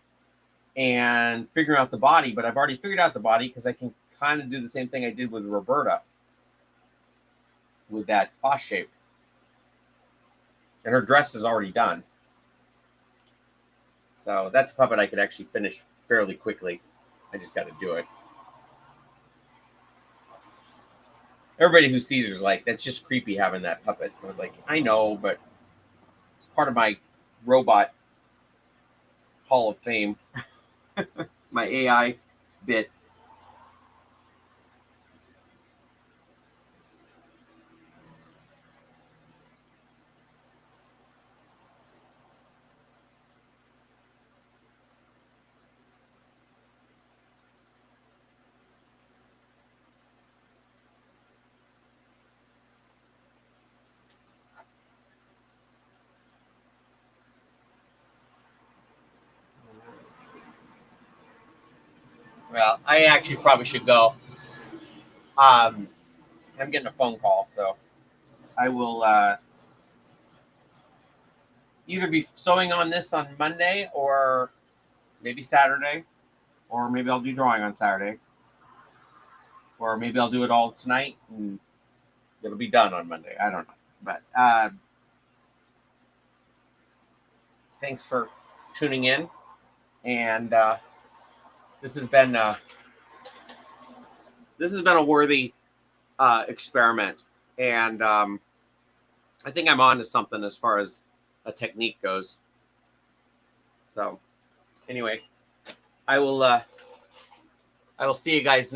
S1: and figuring out the body. But I've already figured out the body because I can kind of do the same thing I did with Roberta with that foss shape. And her dress is already done. So that's a puppet I could actually finish fairly quickly. I just got to do it. Everybody who sees her is like, that's just creepy having that puppet. I was like, I know, but it's part of my robot Hall of Fame. My AI bit. Well, I actually probably should go. I'm getting a phone call, so I will either be sewing on this on Monday, or maybe Saturday, or maybe I'll do drawing on Saturday, or maybe I'll do it all tonight and it'll be done on Monday. I don't know, but thanks for tuning in, and this has been a worthy experiment, and I think I'm on to something as far as a technique goes. So anyway, I will see you guys